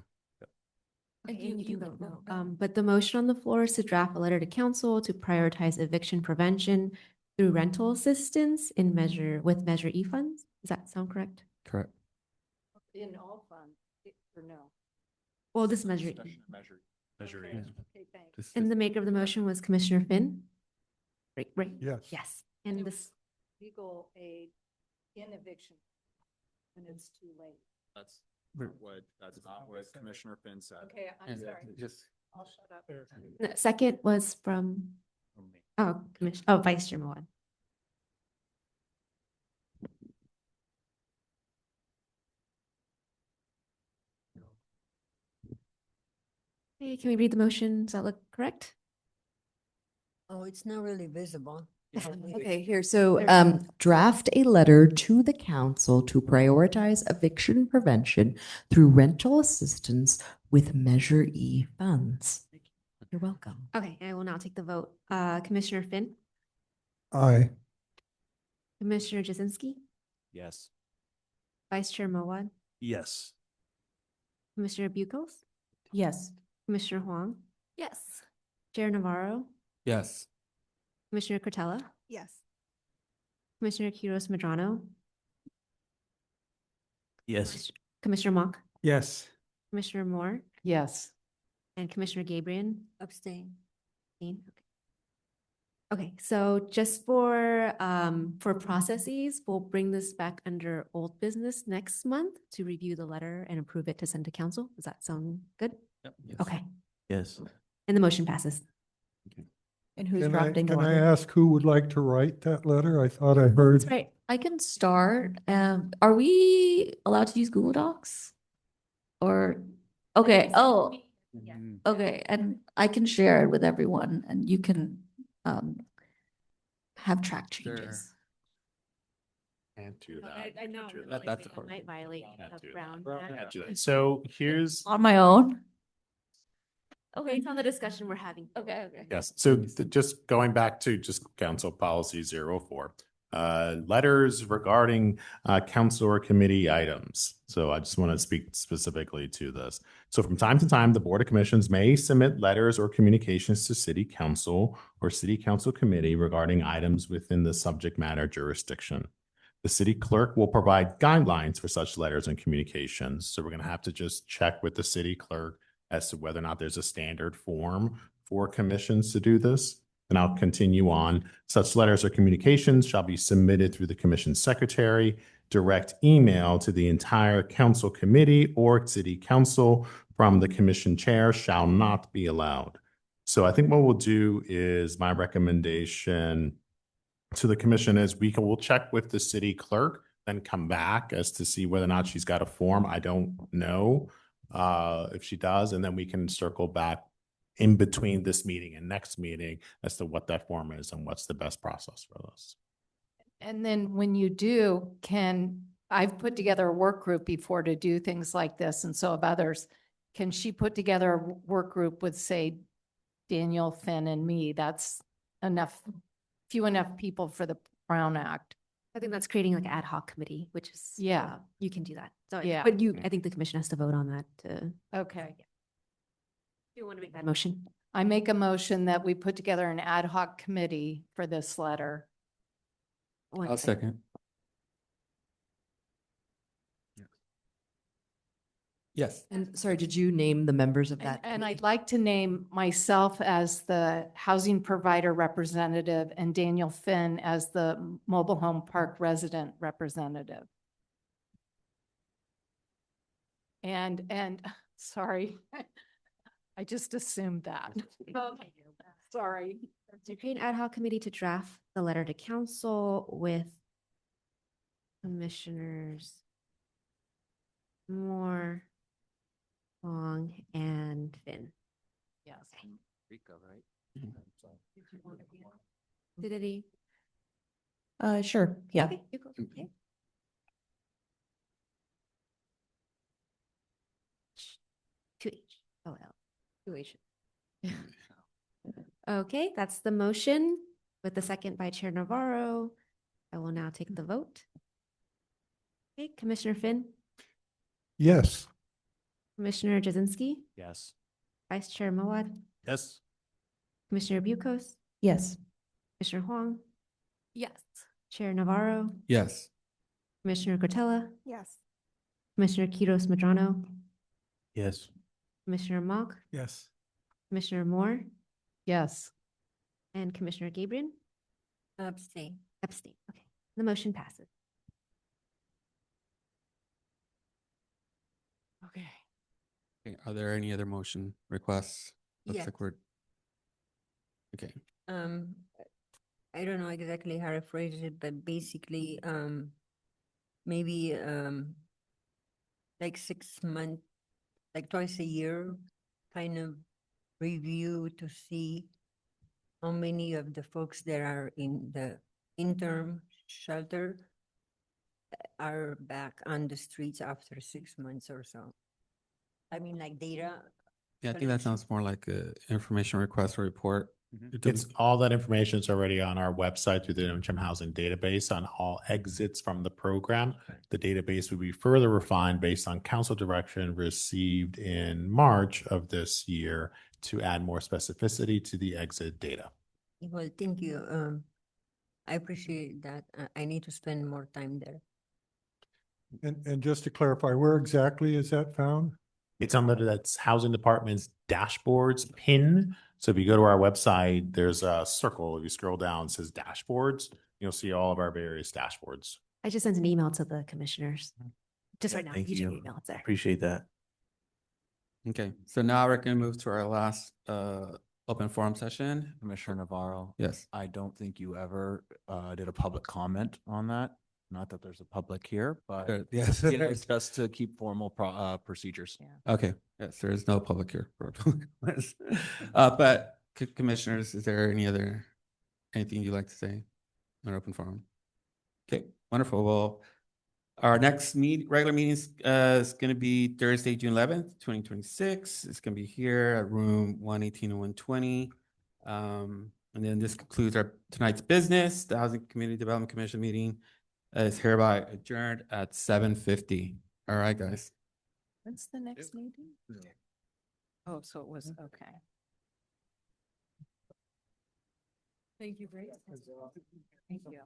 Okay, you can vote no. But the motion on the floor is to draft a letter to council to prioritize eviction prevention through rental assistance with Measure E funds. Does that sound correct? Correct. In all funds, or no? Well, this measure, Measure Okay. E. Okay, thanks. and the maker of the motion was Commissioner Finn? Right? Yes. Yes. And it this, Legal aid in eviction when it's too late. That's not what Commissioner Finn said. Okay, I'm And sorry. just, I'll shut up. the second was from, Vice Chair Moan. Okay, can we read the motion? Does that look correct? Oh, it's not really visible. Okay, here, so draft a letter to the council to prioritize eviction prevention through rental assistance with Measure E funds. You're welcome. Okay, I will now take the vote. Commissioner Finn, Aye. Commissioner Jasinski, Yes. Vice Chair Moan, Yes. Commissioner Bucos, Yes. Commissioner Huang. Yes. Chair Navarro, yes. Commissioner Cortella, Yes. Commissioner Quiros Medrano, Yes. Commissioner Mock, Yes. Commissioner Moore, Yes. and Commissioner Gabriel. Abstain. Okay. Okay, so just for processes, we'll bring this back under old business next month to review the letter and approve it to send to council. Does that sound good? Yep. Okay, Yes. and the motion passes. And who's Can I, drafting the can I letter? ask who would like to write that letter? I thought I heard. That's right. I can start. Are we allowed to use Google Docs? Or, okay, oh, okay, and I can share it with everyone and you can have track changes. Can't do that. I know. That's the part. Might violate Can't do that. Brown. Can't do that. So here's. On my own? Okay, it's on the discussion we're having. Okay, okay. Yes, so just going back to just council policy 04, letters regarding council or committee items. So I just want to speak specifically to this. So from time to time, the Board of Commissions may submit letters or communications to city council or city council committee regarding items within the subject matter jurisdiction. The city clerk will provide guidelines for such letters and communications. So we're going to have to just check with the city clerk as to whether or not there's a standard form for commissions to do this. And I'll continue on. Such letters or communications shall be submitted through the commission secretary. Direct email to the entire council committee or city council from the commission chair shall not be allowed. So I think what we'll do is my recommendation to the commission is we'll check with the city clerk, then come back as to see whether or not she's got a form. I don't know if she does, and then we can circle back in between this meeting and next meeting as to what that form is and what's the best process for this. And then when you do, I've put together a work group before to do things like this, and so have others. Can she put together a work group with, say, Daniel, Finn, and me? That's enough, few enough people for the Brown Act. I think that's creating like an ad hoc committee, which is. Yeah. You can do that. So, Yeah. but I think the commission has to vote on that to. Okay. Do you want to make that motion? I make a motion that we put together an ad hoc committee for this letter. I'll second. Yes. And sorry, did you name the members of that? And I'd like to name myself as the housing provider representative and Daniel Finn as the mobile home park resident representative. And sorry, I just assumed that. Okay. Sorry. To create an ad hoc committee to draft the letter to council with commissioners Moore, Long, and Finn. Yes. Rico, right? Did he? Sure, yeah. Okay, you go. Okay. Two H O L. Two H. Okay, that's the motion with the second by Chair Navarro. I will now take the vote. Okay, Commissioner Finn, Yes. Commissioner Jasinski, Yes. Vice Chair Moad, Yes. Commissioner Bucos, Yes. Commissioner Huang. Yes. Chair Navarro, Yes. Commissioner Cortella, Yes. Commissioner Quiros Medrano, Yes. Commissioner Mock, Yes. Commissioner Moore, Yes. and Commissioner Gabriel? Abstain. Abstain. Okay, the motion passes. Okay. Okay, are there any other motion requests? Looks Yes. like we're. Okay, Um, I don't know exactly how to phrase it, but basically, maybe, like 6 month, like twice a year, kind of review to see how many of the folks that are in the interim shelter are back on the streets after 6 months or so. I mean, like data. yeah, I think that sounds more like a information request or report. You're doing- It's all that information is already on our website through the interim housing database on all exits from the program. The database will be further refined based on council direction received in March of this year to add more specificity to the exit data. Well, thank you. I appreciate that. I need to spend more time there. And just to clarify, where exactly is that found? It's under that's housing department's dashboards pin. So if you go to our website, there's a circle. If you scroll down, it says dashboards. You'll see all of our various dashboards. I just sent an email to the commissioners. Just right now, Thank you check you. the email, it's there. Appreciate that. Okay, so now we're gonna move to our last open forum session. Commissioner Navarro. Yes. I don't think you ever did a public comment on that. Not that there's a public here, but Yes. you know, it's just to keep formal procedures. Okay, yes, there is no public here. for public comments. But commissioners, is there anything you'd like to say in our open forum? Okay, wonderful. Well, our next regular meeting is going to be Thursday, June 11th, 2026. It's going to be here at room 118 and 120. And then this concludes our tonight's business. The Housing Community Development Commission meeting is hereby adjourned at 7:50. All right, guys. When's the next meeting? Oh, so it was, okay. Thank you, Grace. Thank you.